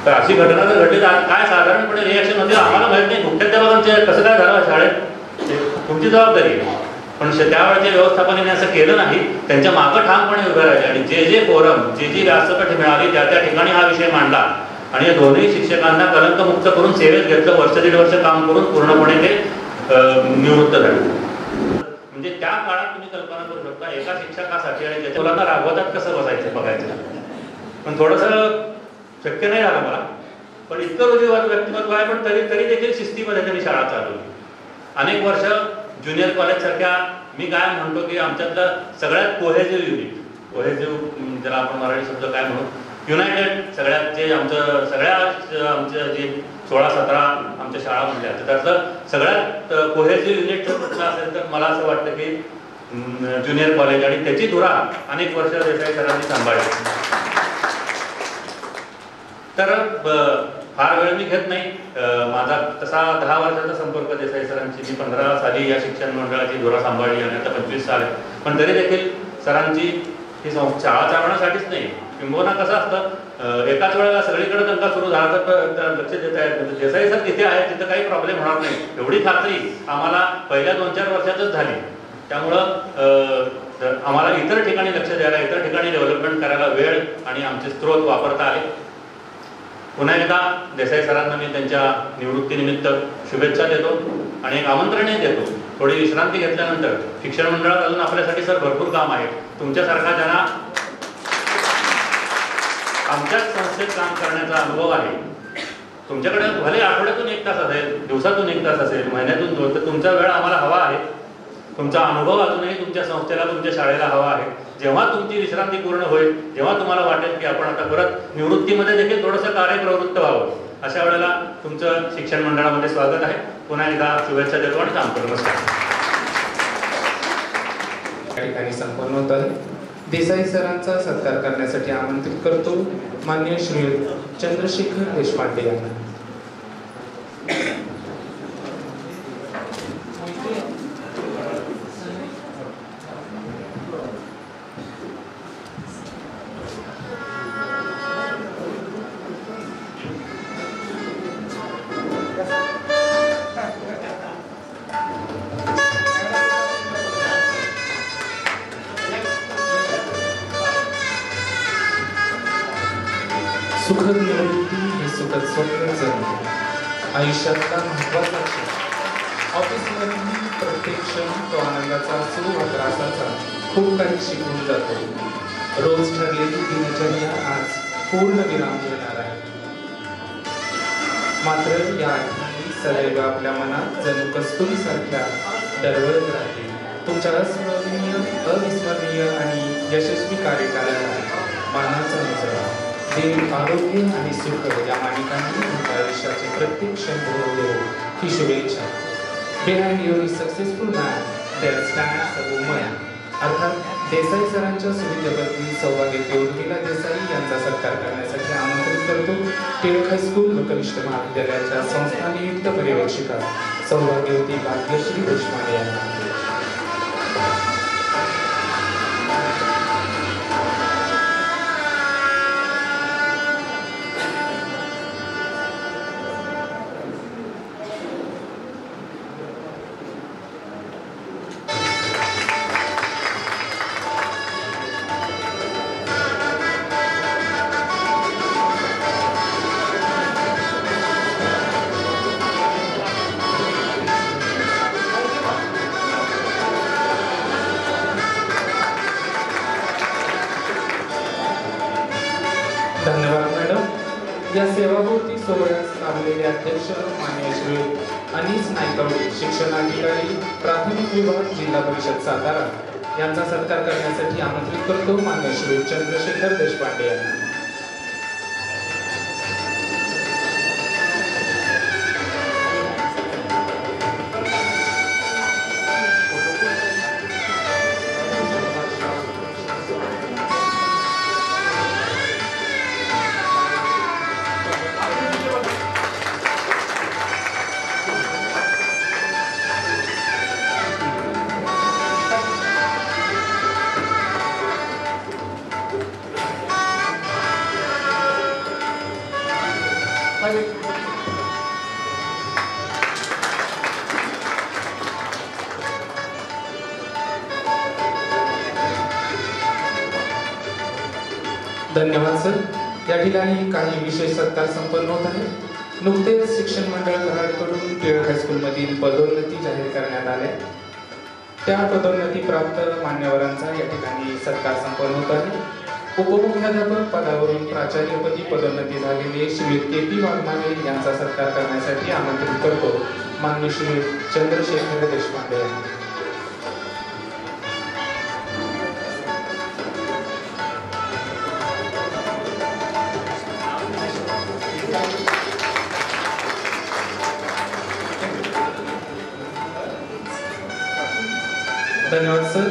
तर अशी घटना जर घडली तर काय साधारणपणे रिॲक्शन होते आम्हाला माहित नाही. मुख्याध्यापकांचे कसं काय झालं शाळेत तुमची जबाबदारी आहे, पण त्यावेळेचे व्यवस्थापनाने असं केलं नाही. त्यांच्या मागं ठामपणे उभे राहिले आणि जे फोरम जी व्यासपीठ मिळाली त्या ठिकाणी हा विषय मांडला आणि या 2ही शिक्षकांना कलंकमुक्त करून सेवेत घेतलं. 1-1.5 वर्ष काम करून पूर्णपणे ते निवृत्त झाले. म्हणजे त्या काळात तुम्ही कल्पना करू शकता एका शिक्षकासाठी आणि त्याच्या मुलांना रागवतात कसं बसायचं बघायचं. पण थोडंसं शक्य नाही झालं मला, पण इतकं रुजूवात व्यक्तिमत्व आहे, पण तरी देखील शिस्तीमध्ये त्यांनी शाळा चालवली. अनेक वर्ष ज्युनियर कॉलेज सारख्या, मी काय म्हणतो की आमच्यातलं सगळ्यात कोहेजिव्ह ज्याला आपण मराठी शब्द काय म्हणू, युनायटेड सगळ्यात जे आमच्या जे 16-17 आमच्या शाळा म्हणल्या त्यातलं सगळ्यात कोहेजिव्ह युनिट कुठलं असेल तर मला असं वाटतं की ज्युनियर कॉलेज, आणि त्याची धुरा अनेक वर्ष देसाई सरांनी सांभाळली. तर फार वेळ मी घेत नाही, माझा तसा 10 वर्षाचा संपर्क देसाई सरांची, मी 15 साली या शिक्षण मंडळाची धुरा सांभाळली आणि आता 25 साल आहे. पण तरी देखील सरांची ही शाळा चालवण्यासाठीच नाही, किंबहुना कसं असतं एकाच वेळेला सगळीकडे दंगा सुरू झाला तर लक्ष देता येत नाही. देसाई सर तिथे आहे तिथं काही प्रॉब्लेम होणार नाही एवढी खात्री आम्हाला पहिल्या 2-4 वर्षातच झाली. त्यामुळं आम्हाला इतर ठिकाणी लक्ष द्यायला, इतर ठिकाणी डेव्हलपमेंट करायला वेळ आणि आमचे स्रोत वापरता आले. पुन्हा एकदा देसाई सरांना मी त्यांच्या निवृत्तीनिमित्त शुभेच्छा देतो आणि एक आमंत्रणही देतो. थोडी विश्रांती घेतल्यानंतर शिक्षण मंडळात अजून आपल्यासाठी सर भरपूर काम आहे. तुमच्यासारखा ज्यांना आमच्याच संस्थेत काम करण्याचा अनुभव आहे, तुमच्याकडे भले आठवड्यातून 1 तास असेल, दिवसातून 1 तास असेल, महिन्यातून 2, तर तुमचा वेळ आम्हाला हवा आहे. तुमचा अनुभव अजूनही तुमच्या संस्थेला, तुमच्या शाळेला हवा आहे. जेव्हा तुमची विश्रांती पूर्ण होईल, जेव्हा तुम्हाला वाटेल की आपण आता परत निवृत्तीमध्ये देखील थोडंसं कार्यप्रवृत्त व्हावं, अशा वेळेला तुमचं शिक्षण मंडळामध्ये स्वागत आहे. पुन्हा एकदा शुभेच्छा देतो आणि काम करू. नमस्कार. या ठिकाणी संपन्न होत आहे. देसाई सरांचा सत्कार करण्यासाठी आमंत्रित करतो माननीय श्री चंद्रशेखर देशपांडे यांना. सुखद निवृत्ती हे सुखद स्वप्न जगणे आयुष्यातला महत्त्वाचा क्षण. ऑफिसमधील प्रत्येक क्षण तो आनंदाचा असो वा त्रासाचा खूप काही शिकवून जातो. रोज ठरलेली दिनचर्या आज पूर्ण विराम घेणार आहे. मात्र या आठवणी सदैव आपल्या मनात जणू कस्तुरीसारख्या दरवळत राहतील. तुमच्या अस्मरणीय, अविस्मरणीय आणि यशस्वी कार्यकालाला मानाचा नजरा, देव आरोग्य आणि सुख या मालिकांनी तुमच्या आयुष्याचे प्रत्येक क्षण भोगवो ही शुभेच्छा. Behind your successful man there stands a woman. अर्थात देसाई सरांच्या सुविद्य पत्नी सौभाग्यवती उर्मिला देसाई यांचा सत्कार करण्यासाठी आमंत्रित करतो टिळक हायस्कूल व कनिष्ठ महाविद्यालयाच्या संस्था नियुक्त पर्यवेक्षिका सौभाग्यवती भाग्यश्री देशपांडे यांना. मॅडम, या सेवाभोवती सोहळ्यास लाभलेले अध्यक्ष माननीय श्री अनिस नायकवडे, शिक्षणाधिकारी, प्राथमिक विभाग, जिल्हा परिषद सातारा यांचा सत्कार करण्यासाठी आमंत्रित करतो माननीय श्री चंद्रशेखर देशपांडे यांना. धन्यवाद सर. या ठिकाणी काही विशेष सत्कार संपन्न होत आहे. नुकतेच शिक्षण मंडळ कराडकडून टिळक हायस्कूलमधील पदोन्नती जाहीर करण्यात आल्या. त्या पदोन्नती प्राप्त मान्यवरांचा या ठिकाणी सत्कार संपन्न होत आहे. उपमुख्याध्यापक पदावरून प्राचार्यपदी पदोन्नती झालेले श्री के.पी. वाघमारे यांचा सत्कार करण्यासाठी आमंत्रित करतो माननीय श्री चंद्रशेखर देशपांडे यांना. धन्यवाद सर.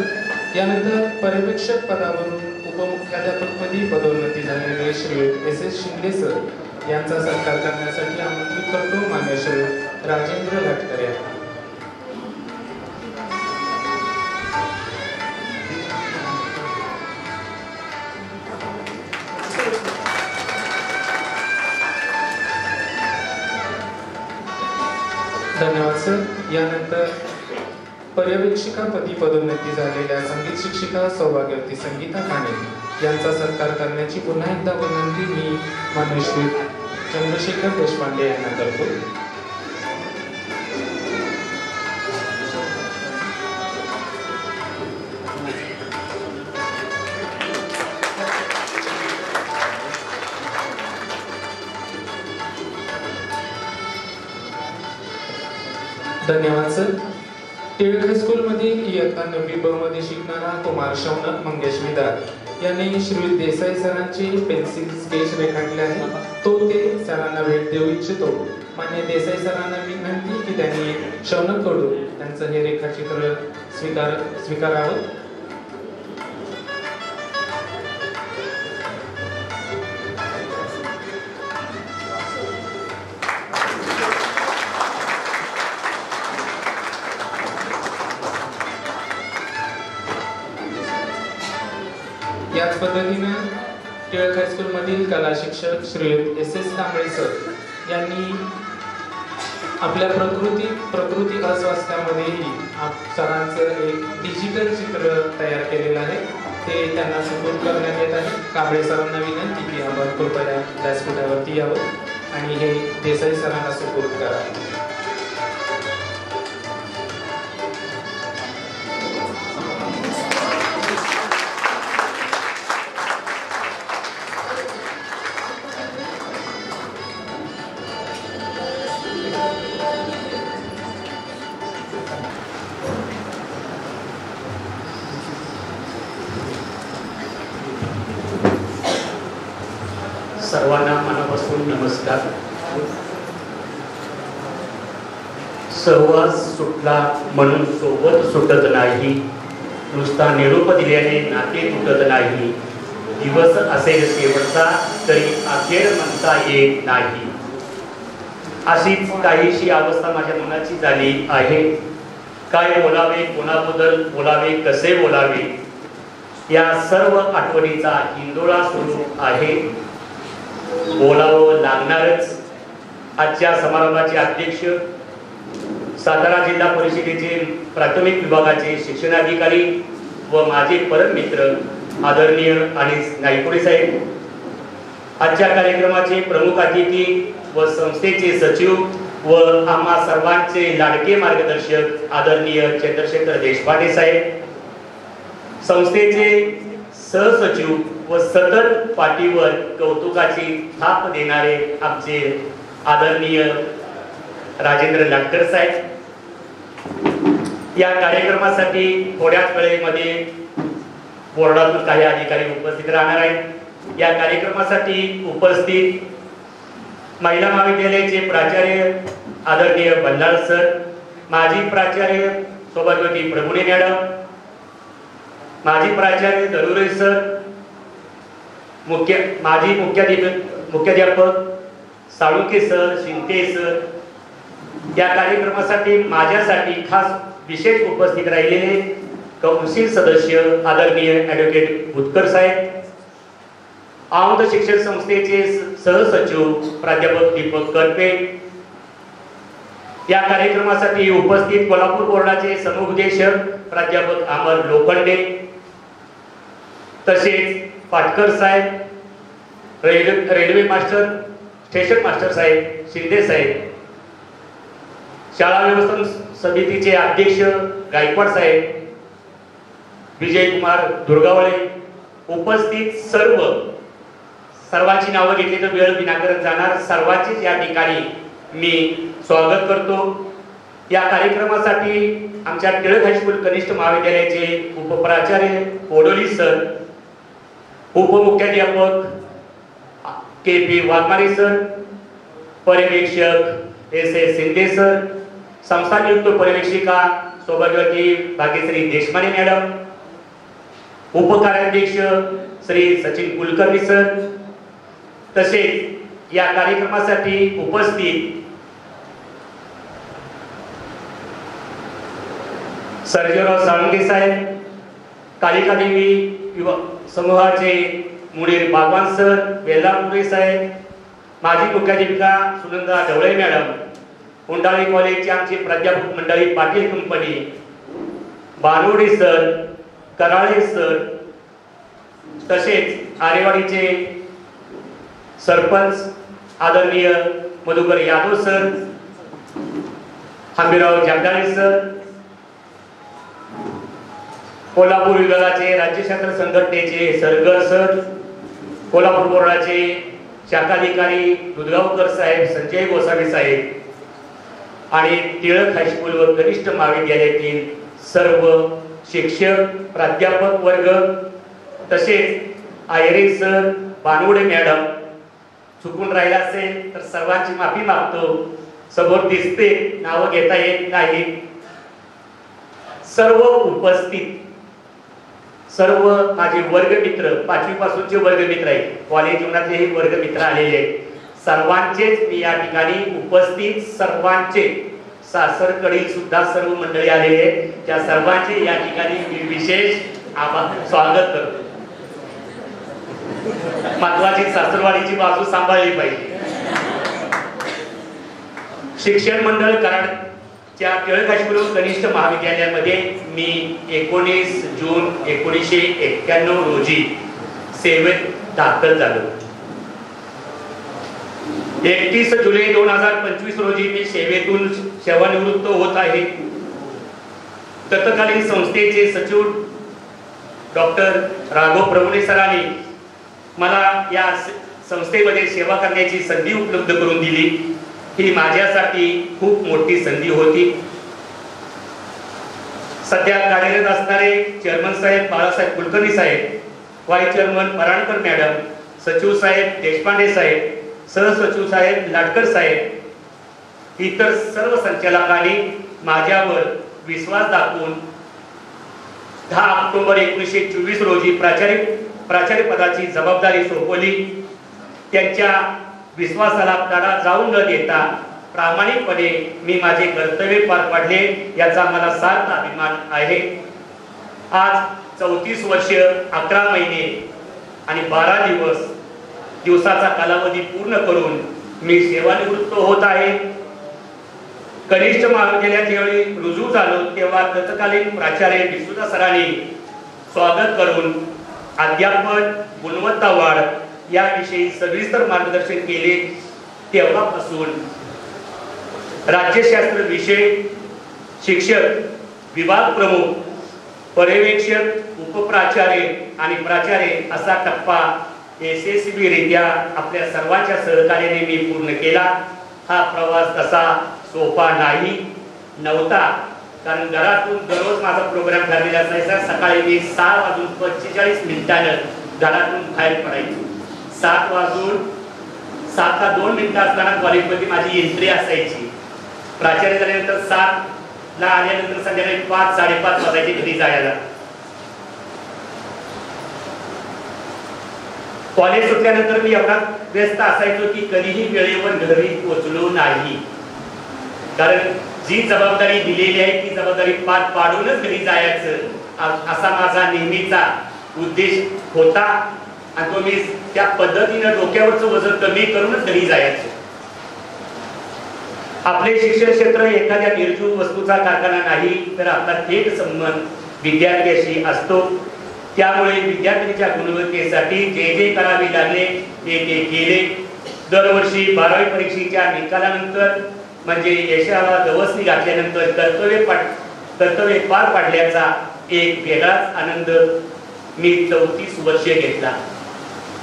यानंतर पर्यवेक्षक पदावरून उपमुख्याध्यापकपदी पदोन्नती झालेले श्री एस शिंदे सर यांचा सत्कार करण्यासाठी आमंत्रित करतो मान्य श्री राजेंद्र लाटकर यांना. धन्यवाद सर. यानंतर पर्यवेक्षिकापदी पदोन्नती झालेल्या संगीत शिक्षिका सौभाग्यवती संगीता काणे यांचा सत्कार करण्याची पुन्हा एकदा विनंती मी माननीय श्री चंद्रशेखर देशपांडे यांना करतो. धन्यवाद सर. टिळक हायस्कूलमधील इयत्ता 9वी ब मध्ये शिकणारा कुमार शौनक मंगेश विदार यांनी श्री देसाई सरांचे पेन्सिल स्केच रेखाटले आहे. तो ते सरांना भेट देऊ इच्छितो. मान्य देसाई सरांना विनंती की त्यांनी शौनककडून त्यांचं हे रेखाचित्र स्वीकारावं. याच पद्धतीने टिळक हायस्कूलमधील कला शिक्षक श्री एस कांबळे सर यांनी आपल्या प्रकृती अस्वास्थ्यामध्येही सरांचं एक डिजिटल चित्र तयार केलेलं आहे. ते त्यांना सुपूर्द करण्यात येत आहे. कांबळे सरांना विनंती की आपण कृपया व्यासपीठावरती यावं आणि हे देसाई सरांना सुपूर्द करा. सर्वांना मनापासून नमस्कार. सहवास सुटला म्हणून सोबत सुटत नाही, नुसता निरोप दिल्याने नाते तुटत नाही, दिवस असेल शेवटचा तरी अखेर म्हणता येत नाही. अशीच काहीशी अवस्था माझ्या मनाची झाली आहे. काय बोलावे, कोणाबद्दल बोलावे, कसे बोलावे, या सर्व आठवणीचा हिंदोळा सुरू आहे. बोलावं लागणारच. आजच्या समारंभाचे अध्यक्ष, सातारा जिल्हा परिषदेचे प्राथमिक विभागाचे शिक्षणाधिकारी व माझे परम मित्र आदरणीय अनिस नायकवडे साहेब, आजच्या कार्यक्रमाचे प्रमुख अतिथी व संस्थेचे सचिव व आम्हा सर्वांचे लाडके मार्गदर्शक आदरणीय चंद्रशेखर देशपांडे साहेब, संस्थेचे सहसचिव व सतत पाठीवर कौतुकाची थाप देणारे आमचे आदरणीय राजेंद्र लाटकर साहेब, या कार्यक्रमासाठी थोड्याच वेळेमध्ये बोर्डातून काही अधिकारी उपस्थित राहणार आहेत। या कार्यक्रमासाठी उपस्थित महिला महाविद्यालयाचे प्राचार्य आदरणीय बल्लाळ सर, माजी प्राचार्य सौभाग्यवती प्रभुणे मॅडम, माजी प्राचार्य दरुरे सर, माजी मुख्याध्यापक साळुंके सर, शिंदे सर, या कार्यक्रमासाठी माझ्यासाठी खास विशेष उपस्थित राहिलेले कौन्सिल सदस्य आदरणीय ॲडव्होकेट भुतकर साहेब, औंध शिक्षण संस्थेचे सहसचिव प्राध्यापक दीपक करपे, या कार्यक्रमासाठी उपस्थित कोल्हापूर बोर्डाचे समुपदेशक प्राध्यापक अमर लोखंडे, तसेच पाटकर साहेब, रेल्वे मास्टर, स्टेशन मास्टर साहेब, शिंदे साहेब, शाळा व्यवस्थापन समितीचे अध्यक्ष गायकवाड साहेब, विजय कुमार दुर्गावळे, उपस्थित सर्वांची नावं घेतली तर वेळ विनाकारण जाणार, सर्वांचीच या ठिकाणी मी स्वागत करतो। या कार्यक्रमासाठी आमच्या टिळक हायस्कूल कनिष्ठ महाविद्यालयाचे उपप्राचार्य कोडोली सर, उपमुख्याध्यापक के.पी. वाघमारे सर, पर्यवेक्षक एस.एस. शिंदे सर, संस्थानियुक्त पर्यवेक्षिका सौभाग्यवती भाग्यश्री देशमाने मॅडम, उपकार्याध्यक्ष श्री सचिन कुलकर्णी सर, तसेच या कार्यक्रमासाठी उपस्थित सर्जेराव साळुंके साहेब, कालिका देवी युवा समूहाचे मुनीर बागवान सर, वेल्लापुरे साहेब, माजी मुख्याध्यापिका सुनंदा ढवळे मॅडम, उंडाळी कॉलेजचे आमचे प्राध्यापक मंडळी Patil company, Barode sir, Karale sir, तसेच आरेवाडीचे सरपंच आदरणीय मधुकर यादव सर, हंबीराव जगदाळे सर, कोल्हापूर विभागाचे राज्यशास्त्र संघटनेचे सरगर सर, कोल्हापूर बोर्डाचे शाखाधिकारी दुधगावकर साहेब, संजय गोसावी साहेब आणि टिळक हायस्कूल व कनिष्ठ महाविद्यालयातील सर्व शिक्षक, प्राध्यापक वर्ग, तसेच आयरे सर, बानवडे मॅडम, चुकून राहिला असेल तर सर्वांची माफी मागतो। समोर दिसते, नावं घेता येत नाही। सर्व उपस्थित सर्व माझे वर्गमित्र, 5वी पासूनचे वर्गमित्र आहेत, कॉलेज जीवनातलेही वर्गमित्र आलेले आहेत, सर्वांचेच मी या ठिकाणी उपस्थित, सर्वांचे सासरकडील सुद्धा सर्व मंडळी आलेले आहेत, त्या सर्वांचे या ठिकाणी मी विशेष स्वागत करतो। महत्वाची सासरवाडीची बाजू सांभाळली पाहिजे। शिक्षण मंडळ कराडच्या टिळक हायस्कूल कनिष्ठ महाविद्यालयामध्ये मी 19 जून 1991 रोजी सेवेत दाखल झालो। 31 जुलै 2025 रोजी मी सेवेतून सेवानिवृत्त होत आहे। तत्कालीन संस्थेचे सचिव डॉक्टर राघव प्रभुणे सरांनी मला या संस्थेमध्ये सेवा करण्याची संधी उपलब्ध करून दिली। ही माझ्यासाठी खूप मोठी संधी होती। सध्या कार्यरत असणारे चेअरमन साहेब बाळासाहेब कुलकर्णी साहेब, व्हाईस चेअरमन पराणकर मॅडम, सचिव साहेब देशपांडे साहेब, सहसचिव साहेब लाटकर साहेब, इतर सर्व संचालकांनी माझ्यावर विश्वास दाखवून 10 ऑक्टोबर 1924 रोजी प्राचार्य पदाची जबाबदारी सोपवली। त्यांच्या विश्वासाला तडा जाऊन न देता प्रामाणिकपणे मी माझे कर्तव्य पार पाडले, याचा मला सार्थ अभिमान आहे। आज 34 वर्ष 11 महिने आणि 12 दिवसाचा कालावधी पूर्ण करून मी सेवानिवृत्त होत आहे। कनिष्ठ महाविद्यालयात ज्यावेळी रुजू झालो तेव्हा तत्कालीन प्राचार्य विसुदा सरांनी स्वागत करून अध्यापन, गुणवत्ता वाढ याविषयी सविस्तर मार्गदर्शन केले। तेव्हापासून राज्यशास्त्र विषय शिक्षक, विभाग प्रमुख, पर्यवेक्षक उपप्राचार्य आणि प्राचार्य असा टप्पा यशस्वीरित्या आपल्या सर्वांच्या सहकार्याने मी पूर्ण केला. हा प्रवास तसा सोपा नव्हता, कारण घरातून दररोज माझा प्रोग्राम ठरलेला असायचा. सकाळी मी 6:45 घरातून बाहेर पडायचो. 7:02 असताना कॉलेजमध्ये माझी एंट्री असायची. प्राचार्य झाल्यानंतर 7ला आल्यानंतर संध्याकाळी 5-5:30 वाजायचे घरी जायला. कॉलेज सुटल्यानंतर मी एवढा व्यस्त असायचो की कधीही वेळेवर घरी पोहोचलो नाही, कारण जी जबाबदारी दिलेली आहे ती जबाबदारी पार पाडूनच घरी जायचं असा माझा नेहमीचा उद्देश होता. आणि तो मी त्या पद्धतीने डोक्यावरचं वजन कमी करूनच घरी जायचो. आपले शिक्षण क्षेत्र एखाद्या निर्जीव वस्तूचा कारखाना नाही, तर आपला थेट संबंध विद्यार्थ्याशी असतो. त्यामुळे विद्यार्थ्यांच्या गुणवत्तेसाठी जे जे करावे लागले ते केले. दरवर्षी 12वी परीक्षेच्या निकालानंतर म्हणजे यशाला गवसणी घातल्यानंतर कर्तव्य पार पाडल्याचा एक वेगळाच आनंद मी 34 वर्षे घेतला.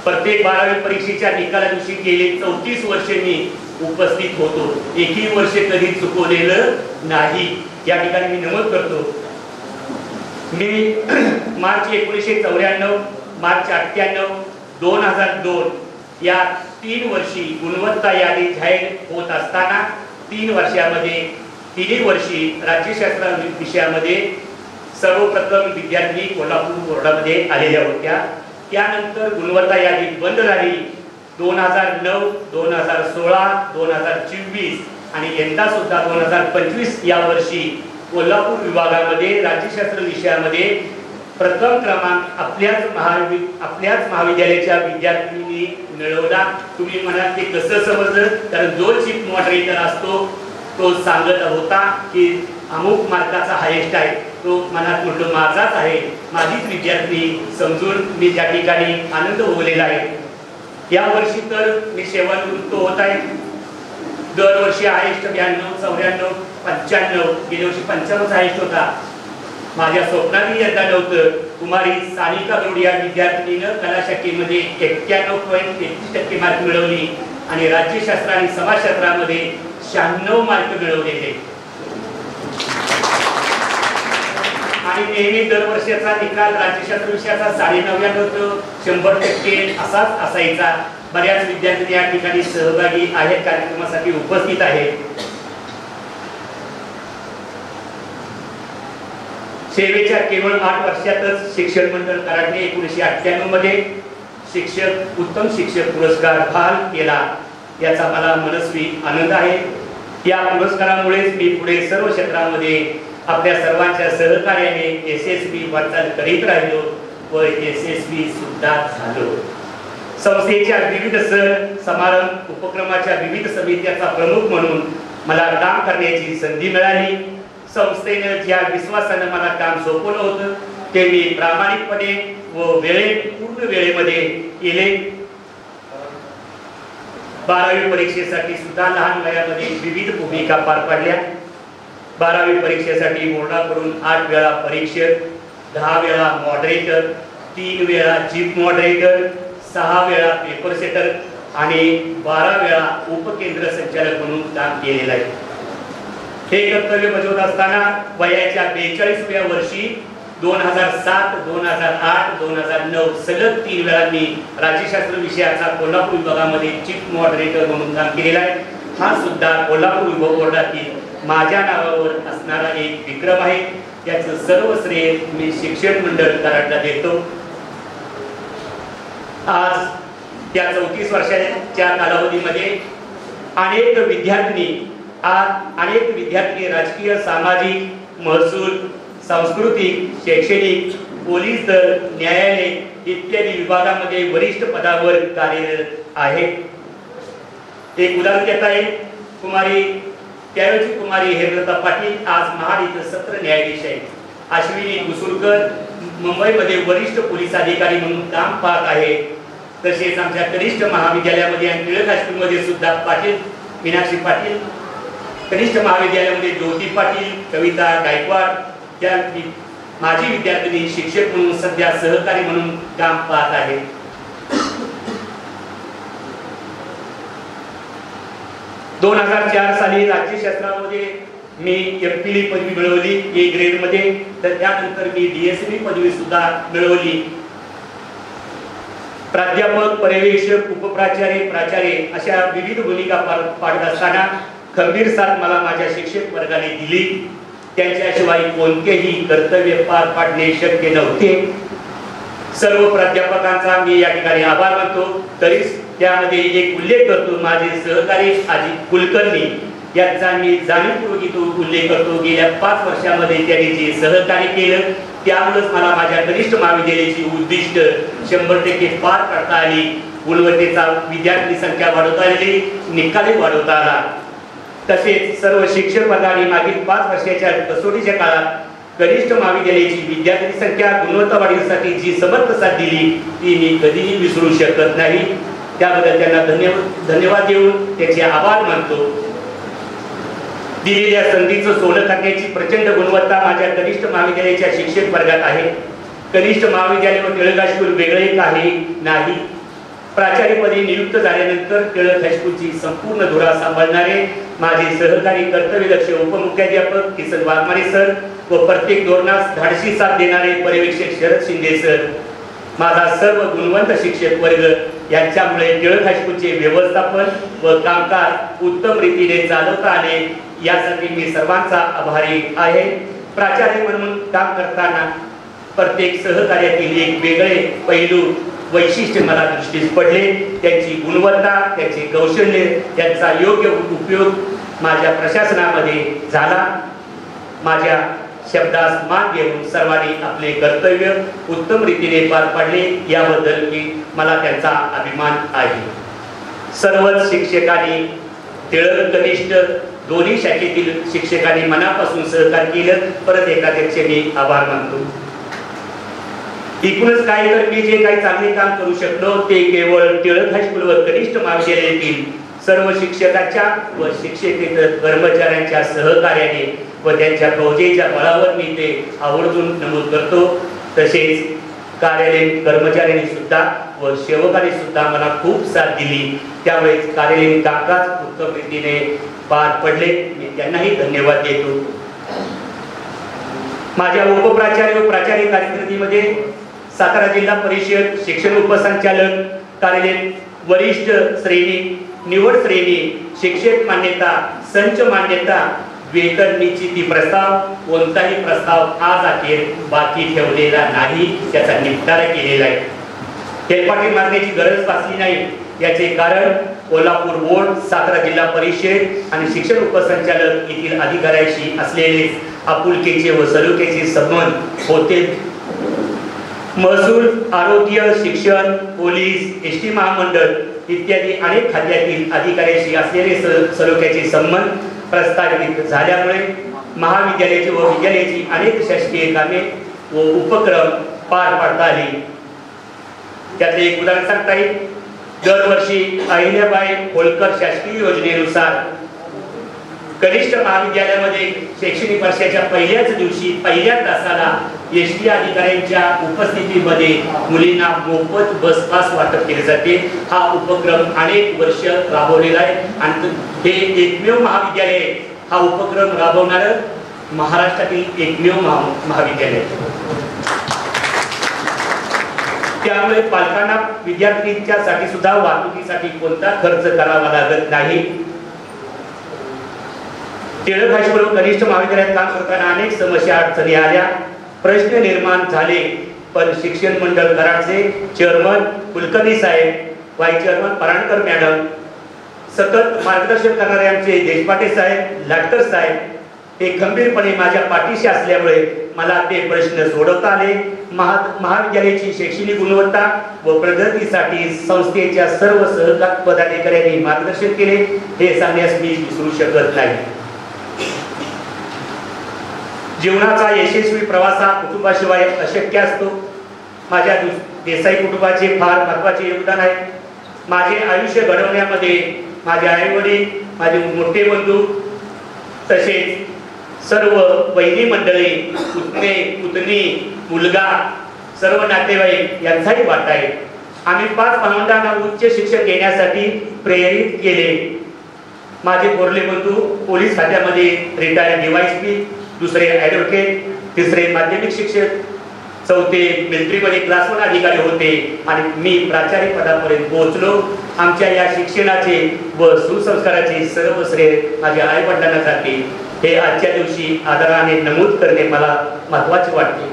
प्रत्येक 12वी परीक्षेच्या निकाला दिवशी गेले 34 वर्षे मी उपस्थित होतो. एकही वर्ष कधी चुकवलेलं नाही, या ठिकाणी मी नमूद करतो. मी मार्च 1994, मार्च 98, 2002 या 3 वर्षी गुणवत्ता यादी जाहीर होत असताना 3 वर्षामध्ये तिन्ही वर्षी राज्यशास्त्र विषयामध्ये सर्वप्रथम विद्यार्थी कोल्हापूर बोर्डामध्ये आलेल्या होत्या. त्यानंतर गुणवत्ता यादी बंद झाली. 2009, 2016, 2024 आणि यंदा सुद्धा 2025 या वर्षी कोल्हापूर विभागामध्ये राज्यशास्त्र विषयामध्ये प्रथम क्रमांक आपल्याच महाविद्यालयाच्या विद्यार्थ्यांनी मिळवला. तुम्ही म्हणाल ते कसं समजलं, कारण जो चीफ मॉडरेटर असतो तो सांगत होता की अमुक मार्काचा हायेस्ट आहे, तो मनात म्हटलं माझाच आहे, माझीच विद्यार्थी समजून मी त्या ठिकाणी आनंद भोगलेला आहे. या वर्षी तर मी सेवानिवृत्त होत आहे. दरवर्षी हायेस्ट 92, 94, 95, गेल्या वर्षी 95 हायेस्ट होता. माझ्या स्वप्नातही यंदा नव्हतं. कुमारी सानिका गौड या विद्यार्थिनीनं कला शाखेमध्ये 91.33% मार्क मिळवली आणि राज्यशास्त्र आणि समाजशास्त्रामध्ये 96 मार्क मिळवलेले. आणि नेहमी दरवर्षाचा निकाल राज्यशास्त्र विषयाचा 99% 100% असाच असायचा. बऱ्याच विद्यार्थी या ठिकाणी सहभागी आहेत, कार्यक्रमासाठी उपस्थित आहेत. सेवेच्या केवळ 8 वर्षातच शिक्षण मंडळ कराडने 1998 मध्ये उत्तम शिक्षक पुरस्कार बहाल केला. याचा मला मनस्वी आनंद आहे. या पुरस्कारामुळेच मी पुढे सर्व क्षेत्रामध्ये आपल्या सर्वांच्या सहकार्याने यशस्वी वाटचाल करीत राहिलो व यशस्वी सुद्धा झालो. संस्थेच्या विविध सण समारंभ उपक्रमाच्या विविध समित्याचा प्रमुख म्हणून मला काम करण्याची संधी मिळाली. संस्थेने ज्या विश्वासाने मला काम सोपवलं होतं ते मी प्रामाणिकपणे व पूर्ण वेळेमध्ये केले. 12वी परीक्षेसाठी सुद्धा लहान वयामध्ये विविध भूमिका पार पाडल्या. 12वी परीक्षेसाठी बोर्डाकडून 8 वेळा परीक्षक, 10 वेळा मॉडरेटर, 3 वेळा चीफ मॉडरेटर, 6 वेळा पेपर सेटर आणि 12 वेळा उपकेंद्र संचालक म्हणून काम केलेलं आहे. हे कर्तव्य बजावत असताना वयाच्या 42व्या वर्षी 2007, 2008, 2009 सलग 3 वेळा मी राज्यशास्त्र विषयाचा कोल्हापूर विभागामध्ये चीफ मॉडरेटर म्हणून काम केलेला आहे. हा सुद्धा कोल्हापूर विभाग बोर्डातील माझ्या नावावर असणारा एक विक्रम आहे. याचं सर्व श्रेय मी शिक्षण मंडळ कराडला देतो. आज या 34 वर्षाच्या कालावधीमध्ये अनेक विद्यार्थी राजकीय, सामाजिक, महसूल, सांस्कृतिक, शैक्षणिक, पोलीस दल, न्यायालय इत्यादी विभागामध्ये वरिष्ठ पदावर कार्यरत आहेत. एक उदाहरण देता येईल. त्यावेळची कुमारी हेमलता पाटील आज महाड इथं सत्र न्यायाधीश आहे. अश्विनी कुसुरकर मुंबईमध्ये वरिष्ठ पोलीस अधिकारी म्हणून काम पाहत आहे. तसेच आमच्या कनिष्ठ महाविद्यालयामध्ये आणि टिळक हायस्कूलमध्ये सुद्धा पाटील, मीनाक्षी पाटील, कनिष्ठ महाविद्यालयामध्ये ज्योती पाटील, कविता गायकवाड, त्या माझी विद्यार्थिनी शिक्षक म्हणून सध्या सहकारी म्हणून काम पाहत आहे. दोन 2004 साली राज्यशास्त्रामध्ये मी MPhil पदवी मिळवली A ग्रेड मध्ये. तर त्यानंतर मी DSB पदवी सुद्धा मिळवली. प्राध्यापक, पर्यवेक्षक, उपप्राचार्य, प्राचार्य अशा विविध भूमिका पाडत असताना खंबीर साथ मला माझ्या शिक्षक वर्गाने दिली. त्यांच्याशिवाय कोणतेही कर्तव्य पार पाडणे शक्य नव्हते. सर्व प्राध्यापकांचा मी या ठिकाणी आभार मानतो. तरीच त्यामध्ये एक उल्लेख करतो, माझे सहकारी अजित कुलकर्णी यांचा मी जाणीवपूर्वक उल्लेख करतो. गेल्या 5 वर्षामध्ये त्यांनी जे सहकार्य केलं त्यामुळेच मला माझ्या कनिष्ठ महाविद्यालयाची उद्दिष्ट 100% पार करता आली. गुणवत्तेचा विद्यार्थी संख्या वाढवता आली, निकालही वाढवता आला. तसेच सर्व शिक्षक वर्गाने मागील 5 वर्षाच्या कसोटीच्या काळात कनिष्ठ महाविद्यालयाची विद्यार्थी संख्या गुणवत्ता वाढीसाठी जी समर्थ साथ दिली ती मी कधीही विसरू शकत नाही. त्याबद्दल त्यांना धन्यवाद देऊन त्याचे आभार मानतो. दिलेल्या संधीचं सोनं करण्याची प्रचंड गुणवत्ता माझ्या कनिष्ठ महाविद्यालयाच्या शिक्षक वर्गात आहे. कनिष्ठ महाविद्यालय व टिळक हायस्कूल वेगळे काही नाही. प्राचार्यपदी नियुक्त झाल्यानंतर टिळक हायस्कूलची संपूर्ण धुरा सांभाळणारे माझे सहकारी कर्तव्यदक्ष उपमुख्याध्यापक किसन वाघमारे सर व प्रत्येक धोरणास धाडसी साथ देणारे पर्यवेक्षक शरद शिंदे सर, माझा सर्व गुणवंत शिक्षक वर्ग यांच्यामुळे टिळक हायस्कूलचे व्यवस्थापन व कामकाज उत्तम रीतीने चालवता आले. यासाठी मी सर्वांचा आभारी आहे. प्राचार्य म्हणून काम करताना प्रत्येक सहकार्यातील एक वेगळे पैलू वैशिष्ट्य मला दृष्टीस पडले. त्यांची गुणवत्ता, त्यांचे कौशल्य, त्यांचा योग्य उपयोग माझ्या प्रशासनामध्ये झाला. माझ्या शब्दास मान देऊन सर्वांनी आपले कर्तव्य उत्तम रीतीने पार पाडले याबद्दल मला त्यांचा अभिमान आहे. सर्वच शिक्षकांनी, टिळक कनिष्ठ दोन्ही शाखेतील शिक्षकांनी मनापासून सहकार्य केलं. परत एकदा त्याचे मी आभार मानतो. एकूणच काय तर मी जे काही चांगले काम करू शकलो ते केवळ टिळक हायस्कूल व कनिष्ठ महाविद्यालयातील सर्व शिक्षकांच्या व शिक्षकेतर कर्मचाऱ्यांच्या सहकार्याने व त्यांच्या फौजेच्या बळावर मी ते आवर्जून नमूद करतो. तसेच कार्यालयीन कर्मचाऱ्यांनी सुद्धा व सेवकांनी सुद्धा मला खूप साथ दिली. त्यामुळे कार्यालयीन कामकाज उत्तम रीतीने पार पडले. मी त्यांनाही धन्यवाद देतो. माझ्या उपप्राचार्य व प्राचार्य कारकिर्दीमध्ये सातारा जिल्हा परिषद शिक्षण उपसंचालक कार्यालय वरिष्ठ श्रेणी, निवड श्रेणी, शिक्षक मान्यता, संच मान्यता, वेतन निश्चिती प्रस्ताव, कोणताही प्रस्ताव आज अखेर बाकी ठेवलेला नाही. त्याचा निपटारा केलेला आहे. हेलपाटे मारण्याची गरज भासली नाही. याचे कारण कोल्हापूर बोर्ड, सातारा जिल्हा परिषद आणि शिक्षण उपसंचालक येथील अधिकाऱ्यांशी असलेले आपुलकीचे व सलोख्याचे संबंध होते. महसूल, आरोग्य, शिक्षण, पोलीस, एसटी महामंडळ इत्यादी अनेक खात्यातील अधिकाऱ्यांशी असलेले सलोख्याचे संबंध प्रस्तावित झाल्यामुळे महाविद्यालयाची व विद्यालयाची अनेक शासकीय कामे व उपक्रम पार पाडता आली. त्यातले एक उदाहरण सांगता येईल. दरवर्षी अहिल्याबाई होळकर शासकीय योजनेनुसार कनिष्ठ महाविद्यालयामध्ये शैक्षणिक वर्षाच्या पहिल्याच दिवशी पहिल्या तासाला एसटी अधिकाऱ्यांच्या उपस्थितीमध्ये मुलींना मोफत बस पास वाटप केले जाते. हा उपक्रम अनेक वर्ष राबवलेला आहे आणि हे एकमेव महाविद्यालय हा उपक्रम राबवणारं महाराष्ट्रातील एकमेव महाविद्यालय. त्यामुळे पालकांना विद्यार्थ्यांच्या साठी सुद्धा वाहतुकीसाठी कोणता खर्च करावा लागत नाही. टिळक हायस्कूल कनिष्ठ महाविद्यालयात काम करताना अनेक समस्या अडचणी आल्या, प्रश्न निर्माण झाले. पण शिक्षण मंडळ कराडचे चेअरमन कुलकर्णी साहेब, व्हाईस चेअरमन पराणकर मॅडम, सतत मार्गदर्शन करणारे आमचे देशपांडे साहेब, लाटकर साहेब हे खंबीरपणे माझ्या पाठीशी असल्यामुळे मला ते प्रश्न सोडवता आले. महाविद्यालयाची शैक्षणिक गुणवत्ता व प्रगतीसाठी संस्थेच्या सर्व सहकारी पदाधिकाऱ्यांनी मार्गदर्शन केले हे सांगण्यास मी विसरू शकत नाही. जीवनाचा यशस्वी प्रवास हा कुटुंबाशिवाय अशक्य असतो. माझ्या देसाई कुटुंबाचे फार महत्त्वाचे योगदान आहे. माझे आयुष्य घडवण्यामध्ये माझे आई वडील, माझे मोठे बंधू तसेच सर्व वैनी मंडळी, पुतणे पुतणी, मुलगा, सर्व नातेवाईक यांचाही वाटा आहे. आम्ही 5 भावंडांना उच्च शिक्षण घेण्यासाठी प्रेरित केले. माझे थोरले बंधू पोलीस खात्यामध्ये रिटायर्ड DYSP, दुसरे ॲडव्होकेट, तिसरे माध्यमिक शिक्षक, चौथे मिलिटरीमध्ये क्लास 1 अधिकारी होते आणि मी प्राचार्य पदापर्यंत पोहोचलो. आमच्या या शिक्षणाचे व सुसंस्काराचे सर्व श्रेय माझ्या आई वडिलांना जाते. हे आजच्या दिवशी आदराने नमूद करणे मला महत्त्वाचे वाटते.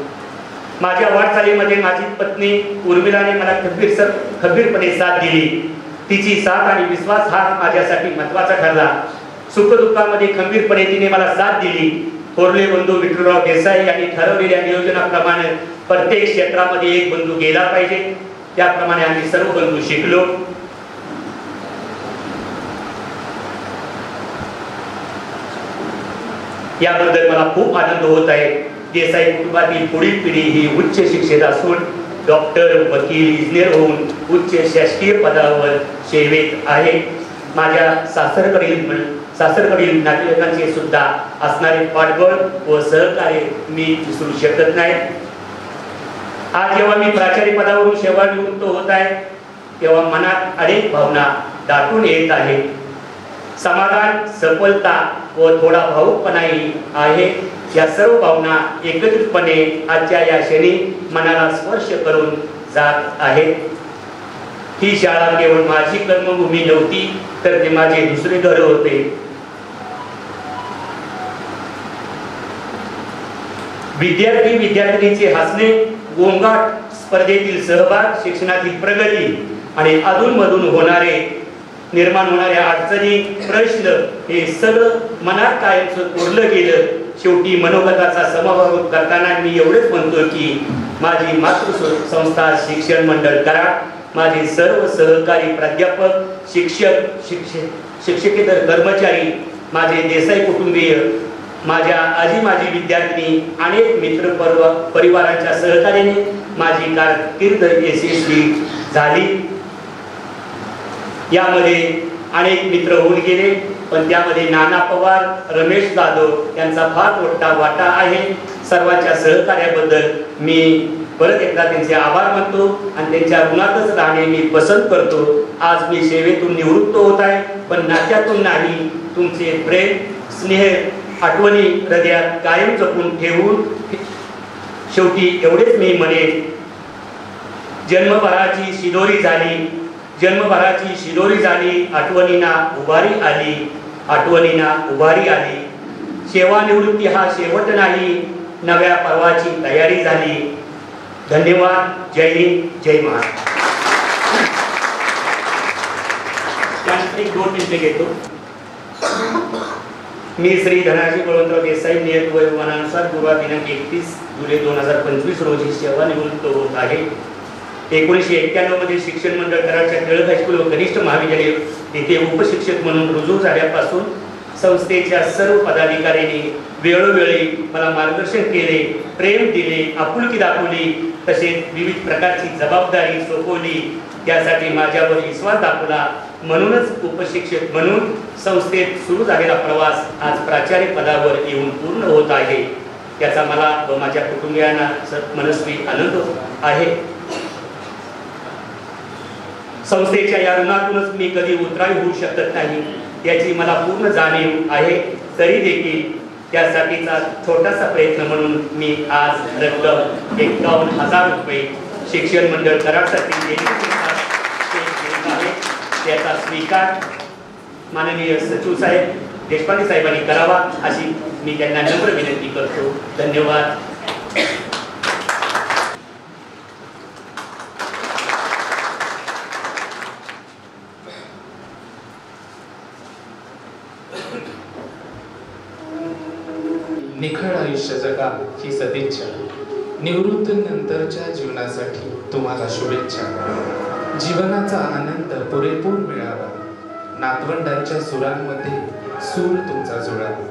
माझ्या वाटचालीमध्ये माझी पत्नी उर्मिलाने मला खंबीरपणे साथ दिली. तिची साथ आणि विश्वास हा माझ्यासाठी महत्त्वाचा ठरला. सुखदुःखामध्ये खंबीरपणे तिने मला साथ दिली. थोरले बंधू विठ्ठलराव देसाई यांनी ठरवलेल्या नियोजनाप्रमाणे प्रत्येक क्षेत्रामध्ये एक बंधू गेला पाहिजे. त्याप्रमाणे आम्ही सर्व बंधू शिकलो. याबद्दल मला खूप आनंद होत आहे. देसाई कुटुंबातील पुढील पिढी ही उच्च शिक्षित असून डॉक्टर, वकील, इंजिनियर होऊन उच्च शासकीय पदावर सेवेत आहे. माझ्या सासरकडील नातेवाईकांचे सुद्धा असणारे पाठबळ व सहकार्य मी विसरू शकत नाही. आज जेव्हा मी प्राचार्य पदावरून सेवानिवृत्त होत आहे तेव्हा मनात अनेक भावना दाटून येत आहेत. समाधान, सफलता व थोडा भावुकपणाही आहे. या सर्व भावना एकत्रितपणे आजच्या या क्षणी मनाला स्पर्श करून जात आहेत. ही शाळा केवळ माझी कर्मभूमी नव्हती, तर ते माझे दुसरे घर होते. विद्यार्थींचे हसणे, गोंगाट, स्पर्धेतील सहभाग, शिक्षणातील प्रगती आणि अधूनमधून निर्माण होणाऱ्या अडचणी, प्रश्न हे सगळं मनात कायमचं कोरलं गेलं. शेवटी मनोगताचा समारोप करताना मी एवढेच म्हणतो की माझी मातृसंस्था शिक्षण मंडळ कराड, माझे सर्व सहकारी प्राध्यापक, शिक्षकेतर कर्मचारी, माझे देसाई कुटुंबीय, माझ्या माजी विद्यार्थी, अनेक मित्र परिवारांच्या सहकार्याने माझी कारकीर्द यशस्वी झाली. यामध्ये अनेक मित्र होऊन गेले, पण त्यामध्ये नाना पवार, रमेश जाधव यांचा फार मोठा वाटा आहे. सर्वांच्या सहकार्याबद्दल मी परत एकदा त्यांचे आभार मानतो आणि त्यांच्या ऋणातच राहणे मी पसंत करतो. आज मी सेवेतून निवृत्त होत आहे, पण नात्यातून नाही. तुमचे प्रेम, स्नेह, आठवणी हृदयात कायम जपून ठेवून शेवटी एवढेच मी म्हणेन, जन्मभराची शिदोरी झाली, आठवणींना उभारी आली. सेवानिवृत्ती हा शेवट नाही, नव्या पर्वाची तयारी झाली. धन्यवाद. जय हिंद, जय महाराष्ट्र. 2 मिनिटे घेतो. मी श्री धनाजी बळवंतराव देसाई नियत वयोमानानुसार गुरुवार दिनांक 31 जुलै 2025 रोजी सेवानिवृत्त होत आहे. 1991 मध्ये शिक्षण मंडळ कराडच्या टिळक हायस्कूल व कनिष्ठ महाविद्यालय येथे उपशिक्षक म्हणून रुजू झाल्यापासून संस्थेच्या सर्व पदाधिकाऱ्यांनी वेळोवेळी मला मार्गदर्शन केले, प्रेम दिले, आपुलकी दाखवली, तसेच विविध प्रकारची जबाबदारी सोपवली. त्यासाठी माझ्यावर विश्वास दाखवला. म्हणूनच उपशिक्षक म्हणून संस्थेत सुरू झालेला प्रवास आज प्राचार्य पदावर येऊन पूर्ण होत आहे. त्याचा मला व माझ्या कुटुंबियांना मनस्वी आनंद आहे. संस्थेच्या या ऋणातूनच मी कधी उतराई होऊ शकत नाही याची मला पूर्ण जाणीव आहे. तरी देखील त्यासाठीचा छोटासा प्रयत्न म्हणून मी आज रक्कम 51,000 रुपये शिक्षण मंडळ कराडसाठी देत आहे. त्याचा स्वीकार माननीय सचिव साहेब देशपांडे साहेबांनी करावा अशी मी त्यांना नम्र विनंती करतो. धन्यवाद. निखळ आयुष्य जगा ही सदिच्छा. निवृत्तीनंतरच्या जीवनासाठी तुम्हाला शुभेच्छा. जीवनाचा आनंद पुरेपूर मिळावा. नातवंडांच्या सुरांमध्ये सूर तुमचा जुळावा.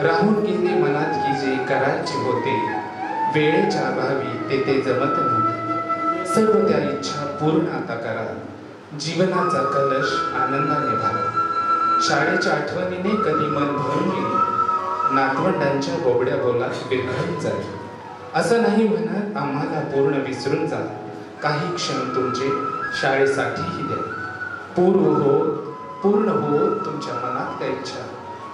राहून गेली मनात ही जे करायचे होते, वेळेच्या अभावी ते जमत नव्हते. सर्व त्या इच्छा पूर्ण आता करा. जीवनाचा कलश आनंदाने भरा. शाळेच्या आठवणीने कधी मन भरून गेले, नातवंडांच्या बोबड्या बोलात विरघळून जाईल. असं नाही म्हणत आम्हाला पूर्ण विसरून जा. काही क्षण तुमचे शाळेसाठीही द्या. पूर्ण हो तुमच्या मनातल्या इच्छा.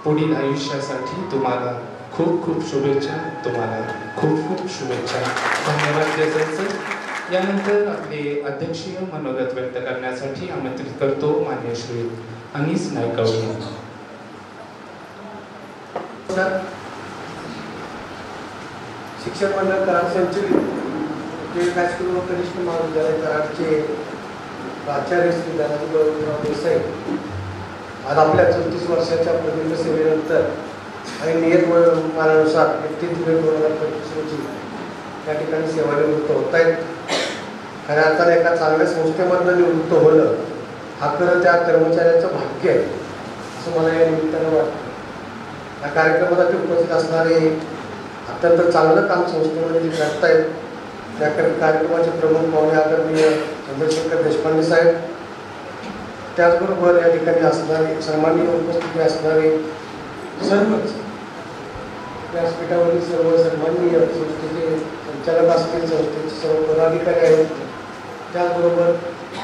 पुढील आयुष्यासाठी तुम्हाला खूप खूप शुभेच्छा. तुम्हाला खूप खूप शुभेच्छा. धन्यवाद देसाई सर. यानंतर आपले अध्यक्षीय मनोगत व्यक्त करण्यासाठी आमंत्रित करतो मान्य श्री अनीस नायकवडी. शिक्षक मंडळ कराड संचलित हायस्कूल व कनिष्ठ महाविद्यालय कराडचे प्राचार्य श्री दादाजी गोविंदराव देसाई आज आपल्या 34 वर्षाच्या प्रदीर्घ सेवेनंतर आणि नियतमानानुसार 31 मे 2025 रोजी या ठिकाणी सेवानिवृत्त होत आहेत. खऱ्या अर्थाने एका चांगल्या संस्थेमधनं निवृत्त होणं हा खरं त्या कर्मचाऱ्यांचं भाग्य आहे असं मला या निमित्तानं वाटतं. या कार्यक्रमासाठी उपस्थित असणारे अत्यंत चांगलं काम संस्थेमध्ये जे करतायत त्या कार्यक्रमाचे प्रमुख पाहुणे आदरणीय चंद्रशेखर देशपांडे साहेब, त्याचबरोबर या ठिकाणी असणारे सन्माननीय उपस्थिती असणारे सर्वच व्यासपीठावरील सर्व सन्माननीय संस्थेचे संचालक असतील, संस्थेचे सर्व पदाधिकारी आहेत. त्याचबरोबर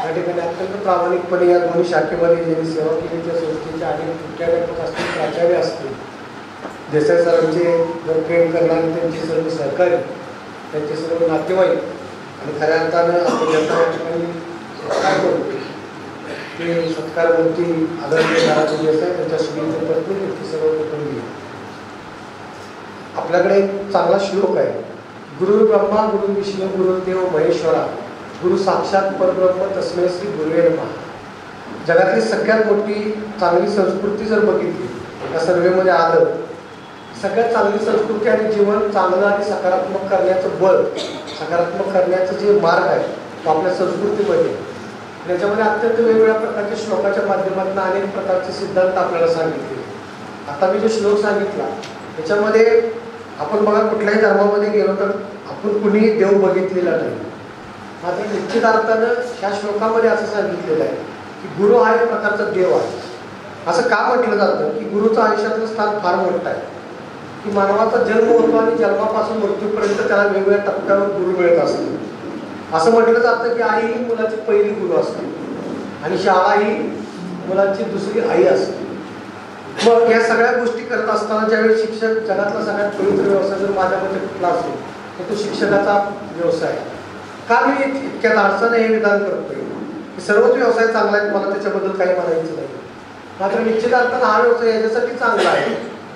या ठिकाणी अत्यंत प्रामाणिकपणे या दोन्ही शाखेमध्ये ज्यांनी सेवा केली त्या संस्थेचे अनेक मुख्याध्यापक असतील, प्राचार्य असतील, देसाई सरांचे जर प्रेम करणारे त्यांचे सर्व सहकारी, त्यांचे सर्व नातेवाईक आणि खऱ्या अर्थानं आपण ज्यांना या ठिकाणी सत्कार करतो ते सत्कारमूर्ती आदरणीय दादाजी देसाई, त्यांच्या सुनील पत्नी, त्यांची सर्व कुटुंबीय. आपल्याकडे एक चांगला श्लोक आहे, गुरु ब्रह्मा गुरु विष्णू गुरुदेव महेश्वरा गुरु साक्षात परब्रह्म तस्मै श्री गुरुवे नमः. जगातली सगळ्यात मोठी चांगली संस्कृती जर बघितली या सर्वेमध्ये आलं, सगळ्यात चांगली संस्कृती आणि जीवन चांगलं आणि सकारात्मक करण्याचं बळ, सकारात्मक करण्याचं जे मार्ग आहे तो आपल्या संस्कृतीमध्ये. त्याच्यामध्ये अत्यंत वेगवेगळ्या प्रकारच्या श्लोकाच्या माध्यमातून अनेक प्रकारचे सिद्धांत आपल्याला सांगितले. आता मी जो श्लोक सांगितला त्याच्यामध्ये आपण बघा कुठल्याही धर्मामध्ये गेलो तर आपण कुणी देव बघितलेला नाही, मात्र निश्चित अर्थानं ह्या श्लोकामध्ये असं सांगितलेलं आहे की गुरु हा एक प्रकारचा देव आहे. असं का म्हटलं जातं की गुरुचं आयुष्यातलं स्थान फार मोठं आहे, की मानवाचा जन्म होतो आणि जन्मापासून मृत्यूपर्यंत त्याला वेगवेगळ्या टप्प्यावर गुरु मिळत असते. असं म्हटलं जातं की आई ही मुलाची पहिली गुरु असते आणि शाळा ही मुलाची दुसरी आई असते. मग या सगळ्या गोष्टी करत असताना ज्यावेळी शिक्षक, जगातला सगळ्यात पवित्र व्यवसाय जर माझ्यामध्ये कुठला असेल तर तो शिक्षकाचा व्यवसाय. का मी इतक्यात अडचण हे विधान करतोय की सर्वच व्यवसाय चांगला आहे, मला त्याच्याबद्दल काही म्हणायचं नाही, मात्र निश्चित अर्थानं हा व्यवसाय याच्यासाठी चांगला आहे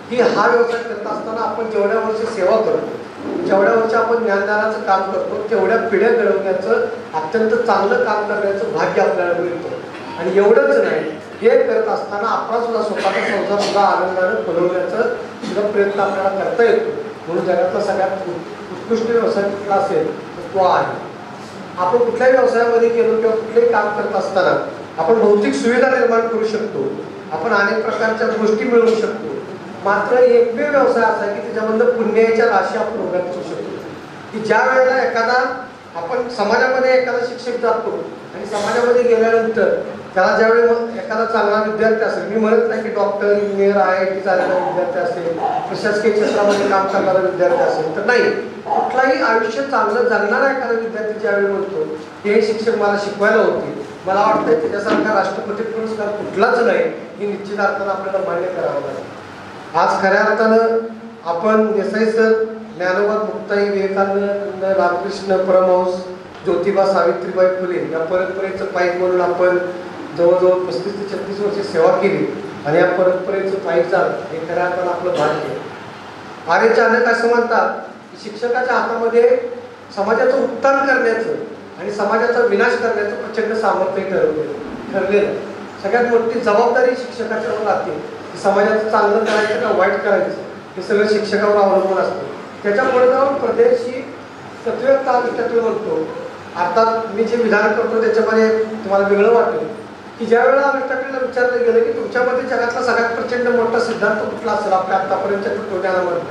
की हा व्यवसाय करत असताना आपण जेवढ्या वर्ष सेवा करतो, जेवढ्या वर्ष आपण ज्ञानदानाचं काम करतो, तेवढ्या पिढ्या घडवण्याचं अत्यंत चांगलं काम करण्याचं भाग्य आपल्याला मिळतं. आणि एवढंच नाही, हे करत असताना आपला सुद्धा स्वतःचा संसार सुद्धा आनंदानं फुलवण्याचा सुद्धा प्रयत्न आपल्याला करता येतो. म्हणून जगातला सगळ्यात उत्कृष्ट व्यवसाय कुठला असेल तर तो आहे. आपण कुठल्याही व्यवसायामध्ये गेलो किंवा कुठलेही काम करत असताना आपण भौतिक सुविधा निर्माण करू शकतो, आपण अनेक प्रकारच्या गोष्टी मिळवू शकतो, मात्र एकमेव व्यवसाय असा आहे की त्याच्यामधलं पुण्याच्या राशी आपण उभ्या करू शकतो. की ज्या वेळेला एखादा आपण समाजामध्ये एखादा शिक्षक जातो आणि समाजामध्ये गेल्यानंतर त्याला ज्यावेळी मग एखादा चांगला विद्यार्थी असेल, मी म्हणत नाही की डॉक्टर, इंजिनियर, IIT चालणारा विद्यार्थी असेल, प्रशासकीय क्षेत्रामध्ये काम करणारा विद्यार्थी असेल तर नाही, कुठलाही आयुष्य चांगलं जगणारा एखादा विद्यार्थी ज्यावेळी म्हणतो की हे शिक्षक मला शिकवायला होते, मला वाटतं त्याच्यासारखा राष्ट्रपती पुरस्कार कुठलाच नाही, हे निश्चित अर्थानं आपल्याला मान्य करावं लागेल. आज खऱ्या अर्थानं आपण देसाई सर, ज्ञानोबा मुक्ताई, विवेकानंद, रामकृष्ण परमहंस, ज्योतिबा, सावित्रीबाई फुले या परंपरेचं पाईक म्हणून आपण जवळजवळ 35 ते 36 वर्ष सेवा केली आणि या परंपरेचं पाईक चाल हे खऱ्या अर्थानं आपलं भाग्य. आर्य चाणक्य असं म्हणतात की शिक्षकाच्या हातामध्ये समाजाचं उत्थान करण्याचं आणि समाजाचा विनाश करण्याचं प्रचंड सामर्थ्य ठरलेलं. सगळ्यात मोठी जबाबदारी शिक्षकाच्यावर राहते की समाजाचं चांगलं करायचं का वाईट करायचं हे सगळं शिक्षकावर अवलंबून असतं. त्याच्यामुळे जाऊन प्रदेश ही तत्वता तत्व म्हणतो. अर्थात मी जे विधान करतो त्याच्यामध्ये तुम्हाला वेगळं वाटेल की ज्या वेळेला अरिस्टॉटलला विचारलं गेलं की तुमच्यामध्ये जगातला सगळ्यात प्रचंड मोठा सिद्धांत कुठला असेल आपल्या आतापर्यंतच्या तत्वज्ञानामध्ये,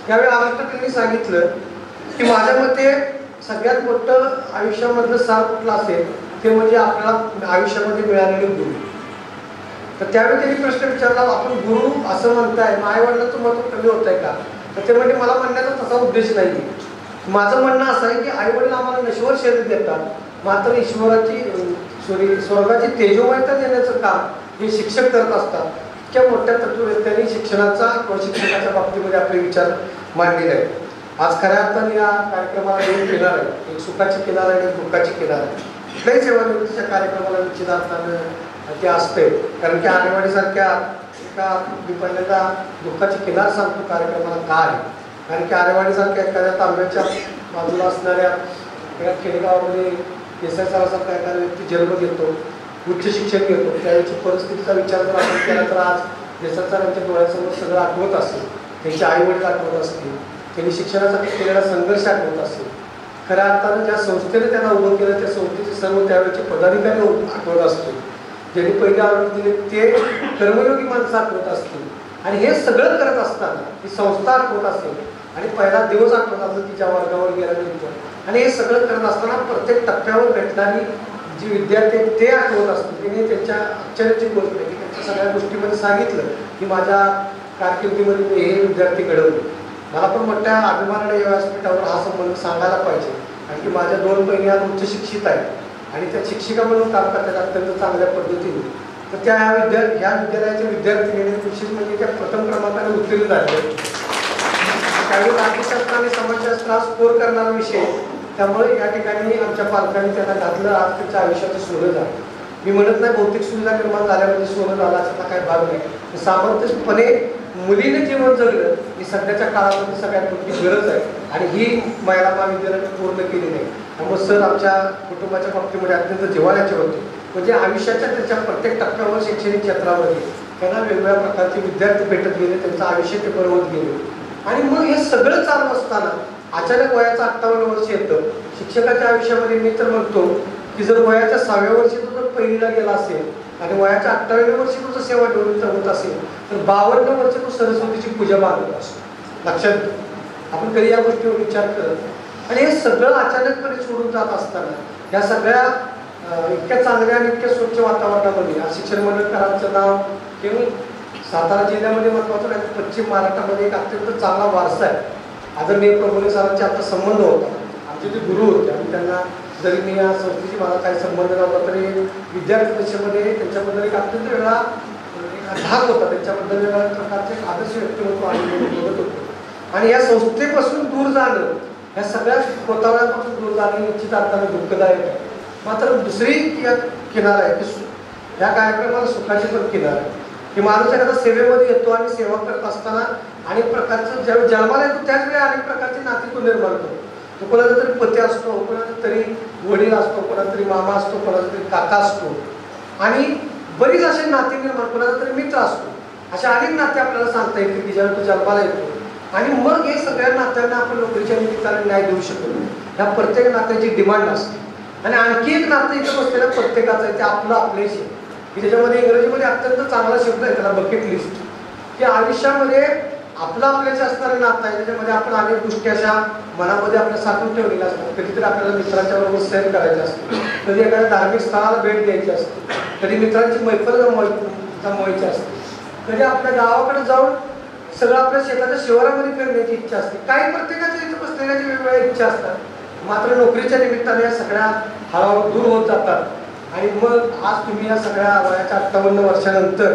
त्यावेळी अरिस्टॉटलनी सांगितलं की माझ्या मते सगळ्यात मोठं आयुष्यामधलं सार कुठलं असेल ते म्हणजे आपल्याला आयुष्यामध्ये मिळालेले गुरु. तर त्यावेळी त्यांनी प्रश्न विचारला, आपण गुरु असं म्हणताय, मग आईवडिलांचं महत्व कमी होत आहे का? तर ते म्हणजे मला म्हणण्याचा तसा उद्देश नाही. माझं म्हणणं असं आहे की आईवडील आम्हाला नश्वर शरीर देतात, मात्र स्वर्गाची तेजोमयता देण्याचं काम हे शिक्षक करत असतात. इतक्या मोठ्या तत्ववेत्यांनी शिक्षणाचा व शिक्षकाच्या बाबतीमध्ये आपले विचार मांडलेले आहेत. आज खऱ्या अर्थाने या कार्यक्रमाला दोन किनार आहे, एक सुखाची किनार आहे आणि एक दुःखाची किनार आहे. कुठल्याही सेवानिवृत्तीच्या कार्यक्रमाला निश्चित अर्थानं ते असते, कारण की आरेवाडीसारख्या मी पहिल्यांदा दुःखाची किनार सांगतो कार्यक्रमाला का आहे. कारण की आरेवाडीसारख्या एखाद्या तांब्याच्या बाजूला असणाऱ्या खेडेगावामध्ये देसाई सरासारखा एखादा व्यक्ती जन्म घेतो, उच्च शिक्षण घेतो, त्यावेळेची परिस्थितीचा विचार जर आपण केला तर आज देसाई सरांच्या डोळ्यासमोर सगळं आठवत असेल, त्यांचे आईवडील आठवत असतील, त्यांनी शिक्षणासाठी केलेला संघर्ष आठवत असेल. खऱ्या अर्थानं ज्या संस्थेने त्यांना उभं केलं त्या संस्थेचे सर्व त्यावेळेचे पदाधिकारी आठवत असतील, ज्यांनी पहिले आवडून दिले ते कर्मयोगी माणसं आठवत असतील. आणि हे सगळं करत असताना ही संस्था आठवत असेल आणि पहिला दिवस आठवत असेल की ज्या वर्गावर गेल्यानंतर, आणि हे सगळं करत असताना प्रत्येक टप्प्यावर भेटणारी जी विद्यार्थी आहेत ते आठवत असतील. त्यांनी त्यांच्या आश्चर्याची गोष्ट आहे की त्यांच्या सगळ्या गोष्टीमध्ये सांगितलं की माझ्या कारकिर्दीमध्ये मी हे विद्यार्थी घडवले. मला पण मोठ्या अभिमानाने या व्यासपीठावर हा संबंध सांगायला पाहिजे, कारण की माझ्या 2 बहिणी आज उच्च शिक्षित आहेत आणि त्या शिक्षिका म्हणून काम करतात अत्यंत चांगल्या पद्धतीने. तर त्या ह्या विद्यालयाच्या विद्यार्थिनीने विशेष म्हणजे त्या प्रथम क्रमांकाने उत्तीर्ण झाले. त्यावेळी अर्थशास्त्र आणि समाजशास्त्र स्कोर करणारा विषय, त्यामुळे या ठिकाणी आमच्या पालकांनी त्यांना घातलं. आज त्यांच्या आयुष्याचं सोनं झालं. मी म्हणत नाही भौतिक सुविधा निर्माण झाल्यामध्ये सोनं झाला असा काही भाग नाही. सामंतपणे मुलीने जीवन जगलं ही सध्याच्या काळामध्ये सगळ्यात मोठी गरज आहे आणि ही महिला महाविद्यालयाने पूर्ण केली नाही. त्यामुळे सर आमच्या कुटुंबाच्या बाबतीमध्ये अत्यंत जिव्हाळ्याचे होते. म्हणजे आयुष्याच्या त्याच्या प्रत्येक टप्प्यावर शैक्षणिक क्षेत्रामध्ये त्यांना वेगवेगळ्या प्रकारचे विद्यार्थी भेटत गेले, त्यांचं आयुष्य ते बनवत गेले. आणि मग हे सगळं चालू असताना अचानक वयाचं 58 वर्ष येतं शिक्षकाच्या आयुष्यामध्ये. मी तर म्हणतो की जर वयाच्या 6व्या वर्षी तो जर पहिलीला गेला असेल आणि वयाच्या 28व्या वर्षी तो जर सेवा निवृत्त होत असेल तर 52 वर्ष तो सरस्वतीची पूजा मानत असतो. लक्षात आपण कधी या गोष्टीवर विचार करत. आणि हे सगळं अचानकपणे सोडून जात असताना या सगळ्या इतक्या चांगल्या आणि इतक्या स्वच्छ वातावरणामध्ये आज शिक्षण मंडळकरांचं नाव केवळ सातारा जिल्ह्यामध्ये महत्त्वाचं नाही, पश्चिम महाराष्ट्रामध्ये एक अत्यंत चांगला वारसा आहे. आदरणीय प्रभुले सरांचे आता संबंध होता, आमचे जे गुरु होते आणि त्यांना जरी मी या संस्थेशी मला काही संबंध नव्हता तरी विद्यार्थी दशेमध्ये त्यांच्याबद्दल एक अत्यंत वेगळा धाक होता, त्यांच्याबद्दल वेगळ्या प्रकारचे आदर्श व्यक्तिमत्व आणि बघत होतो. आणि या संस्थेपासून दूर जाणं, या सगळ्या कोतावळ्यापासून दूर जाणं निश्चित अर्थाने दुःखदायक आहे. मात्र दुसरी किनार आहे की या कार्यक्रमाला सुखाची पण किनार आहे की माणूस एखादा सेवेमध्ये येतो आणि सेवा करत असताना अनेक प्रकारचं ज्यावेळी जन्माला येतो त्याच वेळी अनेक प्रकारचे नाते तो निर्माण करतो. तो कोणाचा तरी पती असतो, कोणाचा तरी वडील असतो, कोणाचा तरी मामा असतो, कोणाचा तरी काका असतो आणि बरीच असे नाते निर्माण, कोणाचा तरी मित्र असतो. अशा अनेक नाते आपल्याला सांगता येतील की ज्यावेळी तो जन्माला येतो. आणि मग हे सगळ्या नात्यांना आपण नोकरीच्या निमित्ताने न्याय देऊ शकतो. ह्या प्रत्येक नात्याची डिमांड असते. आणि आणखी एक नातं इथं बसलेलं प्रत्येकाचं आहे ते आपलं आपलेशी, की त्याच्यामध्ये इंग्रजीमध्ये अत्यंत चांगला शब्द आहे त्याला बकेट लिस्ट, की आयुष्यामध्ये आपलं आपल्याशी असणारं नातं आहे. त्याच्यामध्ये आपण अनेक गोष्टी अशा मनामध्ये आपल्या साठवून ठेवलेल्या असतात. कधीतरी आपल्याला मित्रांच्या बरोबर सैर करायचे असते, कधी एखाद्या धार्मिक स्थळाला भेट द्यायची असते, कधी मित्रांची मैफल जमवायची असते, कधी आपल्या गावाकडे जाऊन सगळं आपल्या शेताच्या शिवारामध्ये करण्याची इच्छा असते. काही प्रत्येकाच्या इथं बसण्याची वेगवेगळ्या इच्छा असतात. मात्र नोकरीच्या निमित्ताने या सगळ्या हळूहळू दूर होत जातात. आणि मग आज तुम्ही या सगळ्या वयाच्या 58 वर्षानंतर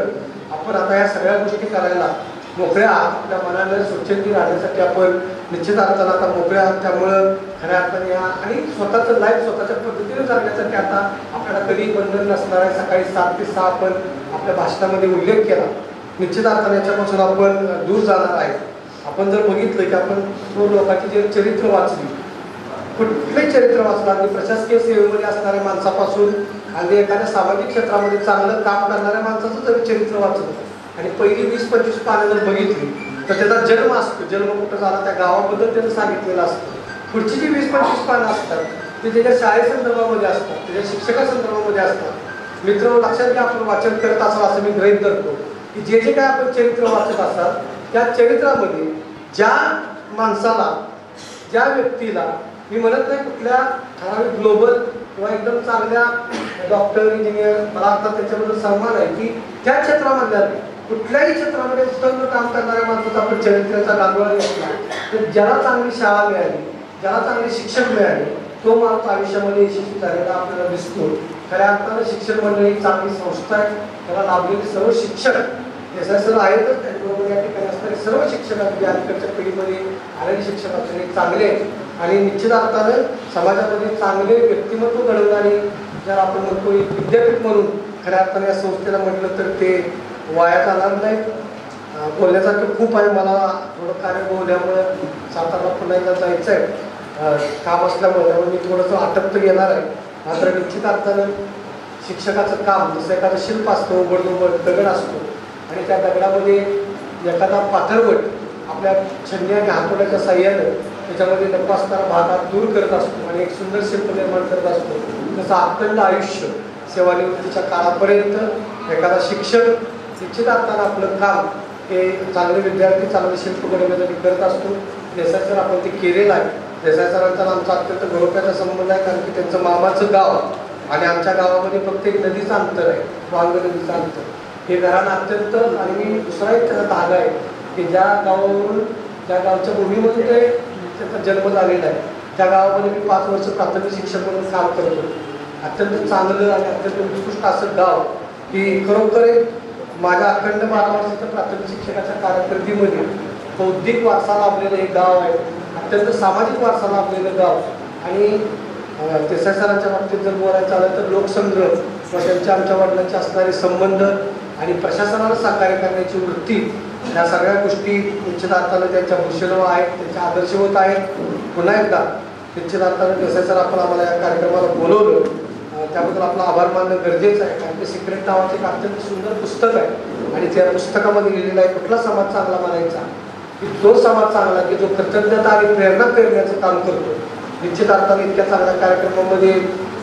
आपण आता या सगळ्या गोष्टी करायला मोकळ्या आपल्या मनाला स्वच्छंदी राहण्यासाठी आपण निश्चित अर्थानं आता मोकळ्या. त्यामुळं खऱ्या अर्थाने या आणि स्वतःचं लाईफ स्वतःच्या पद्धतीने जगण्यासाठी आता आपल्याला कधी बंधन नसणार आहे. सकाळी 7 ते 6 आपण आपल्या भाषणामध्ये उल्लेख केला. निश्चित अर्थाने याच्यापासून आपण दूर जाणार आहे. आपण जर बघितलं की आपण थोर लोकांची जे चरित्र वाचली, कुठलंही चरित्र वाचलं, आणि प्रशासकीय सेवेमध्ये असणाऱ्या माणसापासून आणि एखाद्या सामाजिक क्षेत्रामध्ये चांगलं काम करणाऱ्या माणसाचं जर चरित्र वाचलं आणि पहिली 20-25 पानं जर बघितली तर त्याचा जन्म असतो, जन्म कुठं झाला त्या गावाबद्दल त्यानं सांगितलेलं असतं. पुढची जी 20-25 पानं असतात ते त्याच्या शाळेसंदर्भामध्ये असतात, त्याच्या शिक्षकासंदर्भामध्ये असतात. मित्र लक्षात घ्या, आपण वाचन करत असाल असं मी गृहीत धरतो की जे जे काय आपण चरित्र वाचत असाल त्या चरित्रामध्ये ज्या माणसाला, ज्या व्यक्तीला, मी म्हणत नाही कुठल्या ठराविक ग्लोबल किंवा एकदम चांगल्या डॉक्टर इंजिनियर, मला आता त्याच्याबद्दल सन्मान आहे की त्या क्षेत्रामधल्या कुठल्याही क्षेत्रामध्ये उत्तम काम करणाऱ्या माणसाचा आपण चरित्र्याचा गांगोळा घेतला तर ज्याला चांगली शाळा मिळाली, ज्याला चांगले शिक्षक मिळाले, तो माणूस आयुष्यामध्ये यशस्वी झालेला आपल्याला दिसतो. खऱ्या अर्थानं शिक्षण मंडळी चांगली संस्था आहे, त्याला लाभलेले सर्व शिक्षक देसाई सर आहेतच, त्याचबरोबर या ठिकाणी असणारे सर्व शिक्षक अगदी अलीकडच्या पिढीमध्ये आलेले शिक्षक असणारे चांगले आहेत आणि निश्चित अर्थानं समाजामध्ये चांगले व्यक्तिमत्व घडवणारे जर आपण म्हणतो एक विद्यापीठ म्हणून खऱ्या अर्थाने या संस्थेला म्हटलं तर ते वाया जाणार नाही. बोलण्यासारखं खूप आहे, मला थोडं कार्य बोलल्यामुळं सातारला पुन्हा एकदा जायचं आहे काम असल्यामुळे, त्यामुळे मी थोडंसं आटपत घेणार आहे. मात्र निश्चित अर्थानं शिक्षकाचं काम जसं एखादं शिल्प असतो, उघड दगड असतो आणि त्या दगडामध्ये एखादा पाथरवट आपल्या छन्नी आणि हातोड्याच्या साह्यानं त्याच्यामध्ये नको असणारा भागात दूर करत असतो आणि एक सुंदर शिल्प निर्माण करत असतो. तसं अखंड आयुष्य सेवानिवृत्तीच्या काळापर्यंत एखादा शिक्षक निश्चित अर्थानं आपलं काम हे चांगले विद्यार्थी चांगले शिल्प बनवण्यासाठी करत असतो. देसाई सर आपण ते केलेलं आहे. देसाई सरांचा आमचा अत्यंत गौरवाचा संबंध आहे, कारण की त्यांचं मामाचं गाव आणि आमच्या गावामध्ये फक्त एक नदीचं अंतर आहे, वांग नदीचं अंतर. हे घराणं अत्यंत आणि मी दुसरा एक त्याचा धागा आहे की ज्या गावावरून ज्या गावच्या भूमीमधून ते त्याचा जन्म झालेला आहे त्या गावामध्ये मी 5 वर्ष प्राथमिक शिक्षक म्हणून काम करतो. अत्यंत चांगलं आणि अत्यंत उत्कृष्ट असं गाव की खरोखर माझ्या अखंड 12 वर्षाच्या प्राथमिक शिक्षकाच्या कारकिर्दीमध्ये बौद्धिक वारसा लाभलेलं हे गाव आहे, अत्यंत सामाजिक वारसा लाभलेलं गाव. आणि देसाई सरांच्या बाबतीत जर बोलायचं झालं तर लोकसंग्रह व त्यांच्या आमच्या वडिलांचे असणारे संबंध आणि प्रशासनाला सहकार्य करण्याची वृत्ती, या सगळ्या गोष्टी निश्चित अर्थानं त्यांच्या भूषणव आहेत, त्यांच्या आदर्शवत आहेत. पुन्हा एकदा निश्चित अर्थानं देसाई सर आपण आम्हाला या कार्यक्रमाला बोलवलं त्याबद्दल आपला आभार मानणं गरजेचं आहे. कारण ते सिक्रेट नावाचं एक अत्यंत सुंदर पुस्तक आहे आणि त्या पुस्तकामध्ये लिहिलेलं आहे कुठला समाज चांगला बनायचा, की तो समाज चांगला की जो कृतज्ञता आणि प्रेरणा पेरण्याचं काम करतो. निश्चित अर्थाने इतक्या चांगल्या कार्यक्रमामध्ये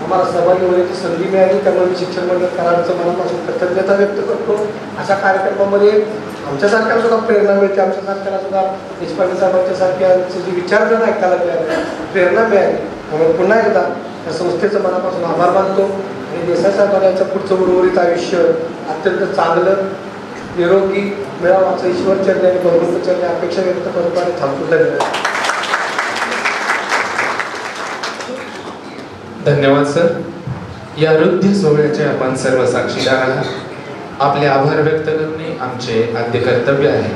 आम्हाला सहभागी होण्याची संधी मिळाली, त्यामुळे मी शिक्षण मंडळ कराडचं मनापासून कृतज्ञता व्यक्त करतो. अशा कार्यक्रमामध्ये आमच्यासारख्याला सुद्धा प्रेरणा मिळते, आमच्यासारख्याला सुद्धा देशपांडे साहेबांच्या सारख्यांचे जी विचारधना ऐकायला मिळाली, प्रेरणा मिळाली. त्यामुळे पुन्हा एकदा या संस्थेचं मनापासून आभार मानतो आणि देसाई साहेबांना यांचं पुढचं उर्वरित आयुष्य अत्यंत चांगलं निरोगी मिळावं असं ईश्वरचरणी आणि भगवंतचरणी अपेक्षा व्यक्त करतो आणि थांबतो. धन्यवाद सर. या हृदय सोहळ्याचे आपण सर्व साक्षीदार आहात. आपले आभार व्यक्त करणे आमचे आद्य कर्तव्य आहे.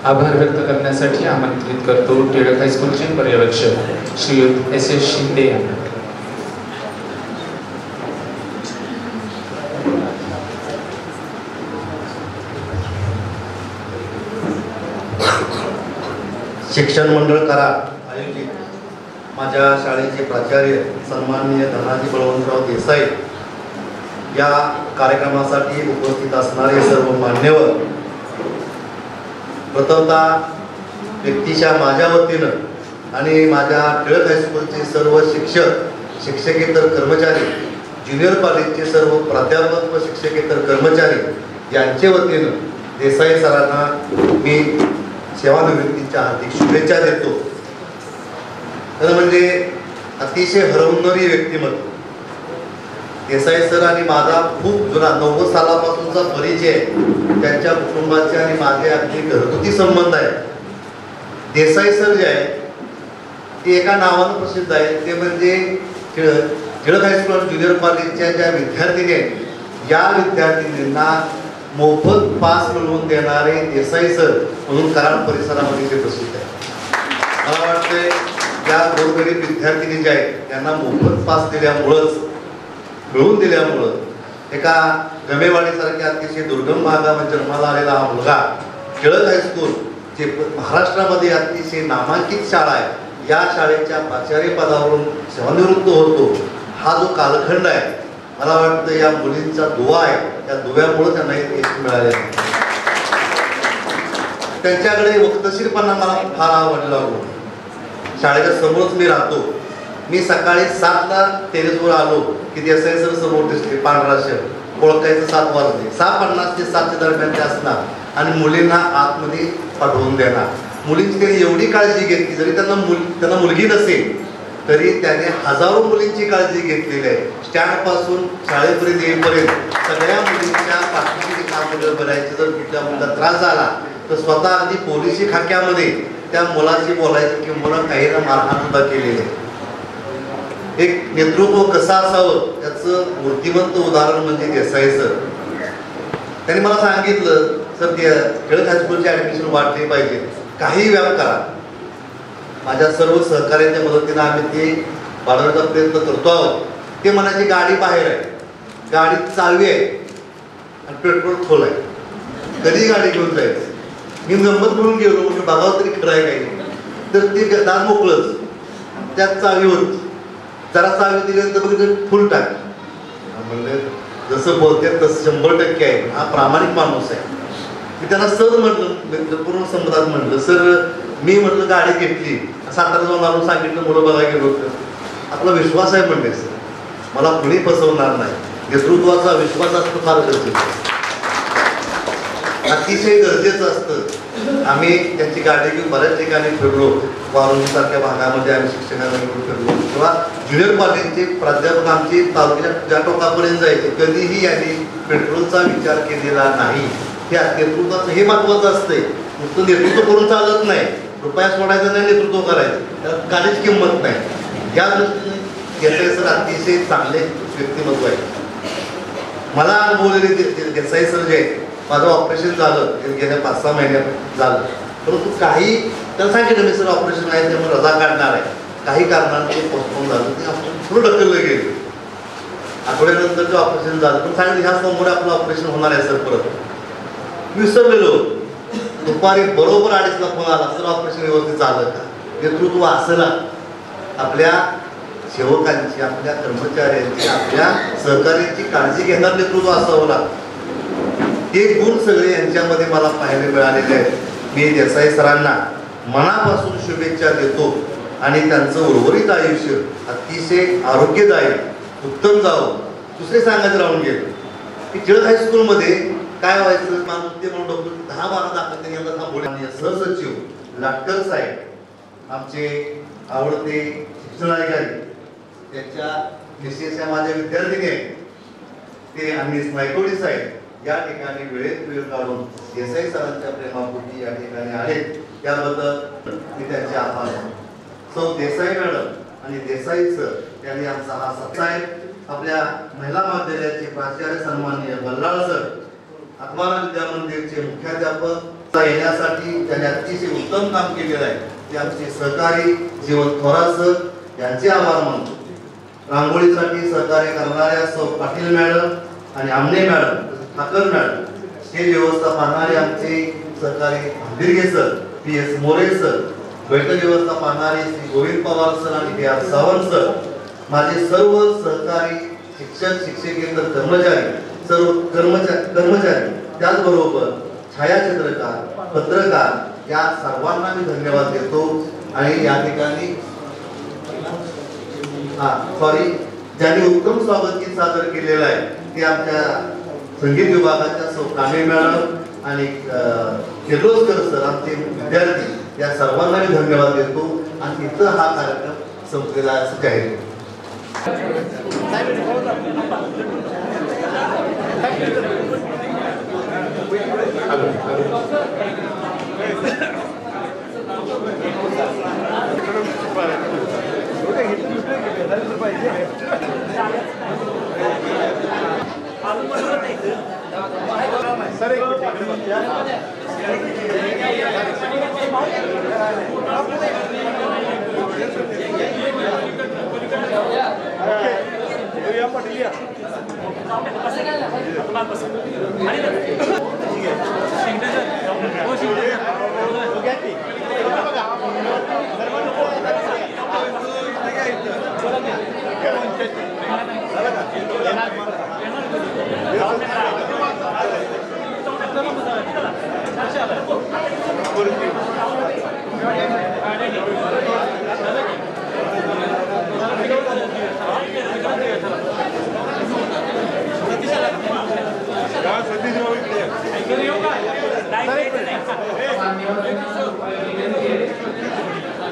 आभार व्यक्त करण्यासाठी आमंत्रित करतो टिळक हायस्कूलचे पर्यवेक्षक श्रीयुत SS शिंदे यांना. शिक्षण मंडळ कराड आयोजित माझ्या शाळेचे प्राचार्य सन्माननीय धनाजी बळवंतराव देसाई या कार्यक्रमासाठी उपस्थित असणारे सर्व मान्यवर, प्रथमतः व्यक्तीच्या माझ्या वतीनं आणि माझ्या टिळक हायस्कूलचे सर्व शिक्षक, शिक्षकेतर कर्मचारी, ज्युनियर कॉलेजचे सर्व प्राध्यापक व शिक्षकेतर कर्मचारी यांचे वतीनं देसाई सरांना मी सेवानिवृत्तीच्या हार्दिक शुभेच्छा देतो. खरं म्हणजे अतिशय हरवणारी व्यक्तिमत्व देसाई सर आणि माझा खूप जुना 90 सालापासूनचा परिचय आहे. त्यांच्या कुटुंबाचे आणि माझे अगदी घरगुती संबंध आहेत. देसाई सर जे आहे ते एका नावानं प्रसिद्ध आहे, ते म्हणजे टिळक हायस्कूल आणि ज्युनियर कॉलेजच्या ज्या विद्यार्थिनी आहेत या विद्यार्थिनींना मोफत पास मिळवून देणारे देसाई सर म्हणून कराड परिसरामध्ये ते प्रसिद्ध आहे. मला वाटतं या गोरगरीब विद्यार्थिनी ज्या आहेत त्यांना मोफत पास मिळवून दिल्यामुळं एका गमेवाडीसारख्या अतिशय दुर्गम भागामध्ये जन्माला आलेला हा मुलगा टिळक हायस्कूल जे महाराष्ट्रामध्ये अतिशय नामांकित शाळा आहे, या शाळेच्या प्राचार्य पदावरून सेवानिवृत्त होतो. हा जो कालखंड आहे, मला वाटतं या मुलींचा दुवा आहे, त्या दुव्यामुळे त्यांना यश मिळाले. त्यांच्याकडे वक्तशीरपणा मला फार आवडला. शाळेच्या समोरच मी राहतो. मी सकाळी 7ला टेरेसवर आलो की देसाई सर समोर दिसले, पांढरा शर्ट, ओळखायचं 7 वाजले. 6:50 ते 7च्या दरम्यान ते असणार आणि मुलींना आतमध्ये पाठवून देणार. मुलींची त्यांनी एवढी काळजी घेतली, जरी त्यांना मुलगी नसेल तरी त्याने हजारो मुलींची काळजी घेतलेली आहे. स्टँड पासून शाळेपर्यंत येईपर्यंत सगळ्या मुलींच्या पाठीशी काम बनायचं. जर कुठल्या मुलाला त्रास झाला तर स्वतः अगदी पोलिसी खाक्यामध्ये त्या मुलाशी बोलायचं की मुला काही ना मारहाण सुद्धा केलेली आहे. एक नेतृत्व कसं असावं त्याचं मूर्तिमंत उदाहरण म्हणजे देसाई सर. त्यांनी मला सांगितलं सर ते टिळक हायस्कूलचे ॲडमिशन वाढले पाहिजे, काही व्याप करा. माझ्या सर्व सहकार्याच्या मदतीनं आम्ही ते वाढवण्याचा प्रयत्न करतो आहोत. ते म्हणायची गाडी बाहेर आहे, गाडीत चालवी आहे आणि पेट्रोल खोल आहे, कधी गाडी घेऊन जायचं. मी गंमत म्हणून गेलो म्हणजे बघावं तरी खरं आहे काही. तर ते दार मोकळंच, त्यात चावी होती. जरा चावी दिल्यानंतर बघितलं फुल टाक. म्हणलं जसं बोलते तसं 100% आहे, हा प्रामाणिक माणूस आहे. मी त्यांना सर म्हटलं, पूर्ण संबंधात म्हटलं सर मी म्हटलं गाडी घेतली, सातारा जाऊन आणून सांगितलं मुलं बघायला गेलो होतं. आपला विश्वास आहे म्हणले सर, मला कुणी फसवणार नाही. नेतृत्वाचा विश्वास असतो फार गरजेचं, अतिशय गरजेचं असतं. आम्ही त्यांची गाडी घेऊन बऱ्याच ठिकाणी फिरलो. वारुंगसारख्या भागामध्ये आम्ही शिक्षकांना घेऊन फिरलो किंवा ज्युनियर कॉलेजचे प्राध्यापक आमचे तालुक्याच्या ज्या टोकापर्यंत जायचे, कधीही यांनी पेट्रोलचा विचार केलेला नाही. हे नेतृत्वाचं हे महत्वाचं असतंय. नुसतं नेतृत्व करून चालत नाही, रुपया सोडायचं नाही, नेतृत्व करायचं, त्याला काहीच किंमत नाही. या दृष्टीने देसाई सर अतिशय चांगले व्यक्तिमत्व आहे. मला अनुभवलेले देसाई सर जे आहेत, माझं ऑपरेशन झालं गेल्या 5-6 महिन्यात झालं, परंतु काही त्याला सांगितलं मी सर ऑपरेशन आहे त्यामुळे रजा काढणार आहे, काही कारणाने ते पोस्टपोन झालं, ते ऑपरेशन पुढे ढकललं गेलं. आठवड्यानंतर जे ऑपरेशन झालं पण सांगितलं ह्या सोमवारी आपलं ऑपरेशन होणार आहे सर. परत विसरलेलो. दुपारी बरोबर 2:30ला फोन आला, सर ऑपरेशन व्यवस्थित झालं का. नेतृत्व असं ना आपल्या सेवकांची, आपल्या कर्मचाऱ्यांची, आपल्या सहकार्यांची काळजी घेणार नेतृत्व असावं लागतं. हे गुण सगळे यांच्यामध्ये मला पाहायला मिळालेले आहेत. मी देसाई सरांना मनापासून शुभेच्छा देतो आणि त्यांचं उर्वरित आयुष्य अतिशय आरोग्यदायी उत्तम जावं. दुसरे सांगायचं राहून गेलं की टिळक हायस्कूलमध्ये काय व्हायचं, माणूस ते म्हणून डॉक्टर 10-12 दाखल यांना थांबवले. सहसचिव लाटकर साहेब, आमचे आवडते शिक्षणाधिकारी, त्यांच्या निश्चयाच्या माझ्या विद्यार्थिनी आहेत ते अनिस नायकोडी साहेब या ठिकाणी वेळेत वेळ काढून देसाई सरांच्या प्रेमापोटी या ठिकाणी आहेत. त्याबद्दल मी त्यांचे आभार मानतो. सौ देसाई मॅडम आणि देसाई सर यांनी आमचा हा साहेब, आपल्या महिला महाविद्यालयाचे प्राचार्य सन्माननीय बल्लाळ सर, आत्माना विद्या मंदिरचे मुख्याध्यापक येण्यासाठी त्यांनी अतिशय उत्तम काम केलेलं आहे. ते आमचे सहकारी जीवन थोरात सर यांचे आभार मानतो. रांगोळीसाठी सहकार्य करणाऱ्या सौ पाटील मॅडम आणि आमने मॅडम, ठाकर मॅडम, हे व्यवस्था पाहणारे आमचे सहकारी आंबिरगे सर, PS मोरे सर, बैठक व्यवस्था पाहणारे श्री गोविंद पवार सर आणि PR सावंत सर, माझे सर्व सहकारी शिक्षक, शिक्षकेतर कर्मचारी, सर्व कर्मचारी, त्याचबरोबर छायाचित्रकार, पत्रकार या सर्वांना मी धन्यवाद देतो. आणि या ठिकाणी ज्यांनी उत्तम स्वागत गीत सादर केलेलं आहे ते आमच्या संगीत विभागाच्या सौ कामे मॅडम आणि किर्लोस्कर सर, आमचे विद्यार्थी, या सर्वांना मी धन्यवाद देतो. आणि इथं हा कार्यक्रम संपलेला असं जाहीर.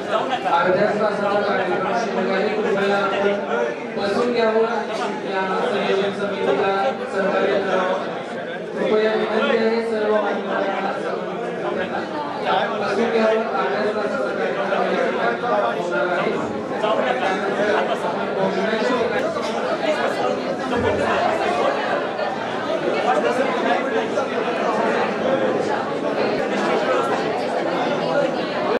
जाऊन अर्ध्या तासाचा कार्यक्रम सुरू आहे. कृपया आपण बसून घ्यावं आणि या संयोजन समितीला सहकार्य करावं. कृपया विनंती आहे सर्व मान्यवरांना बसून घ्यावं.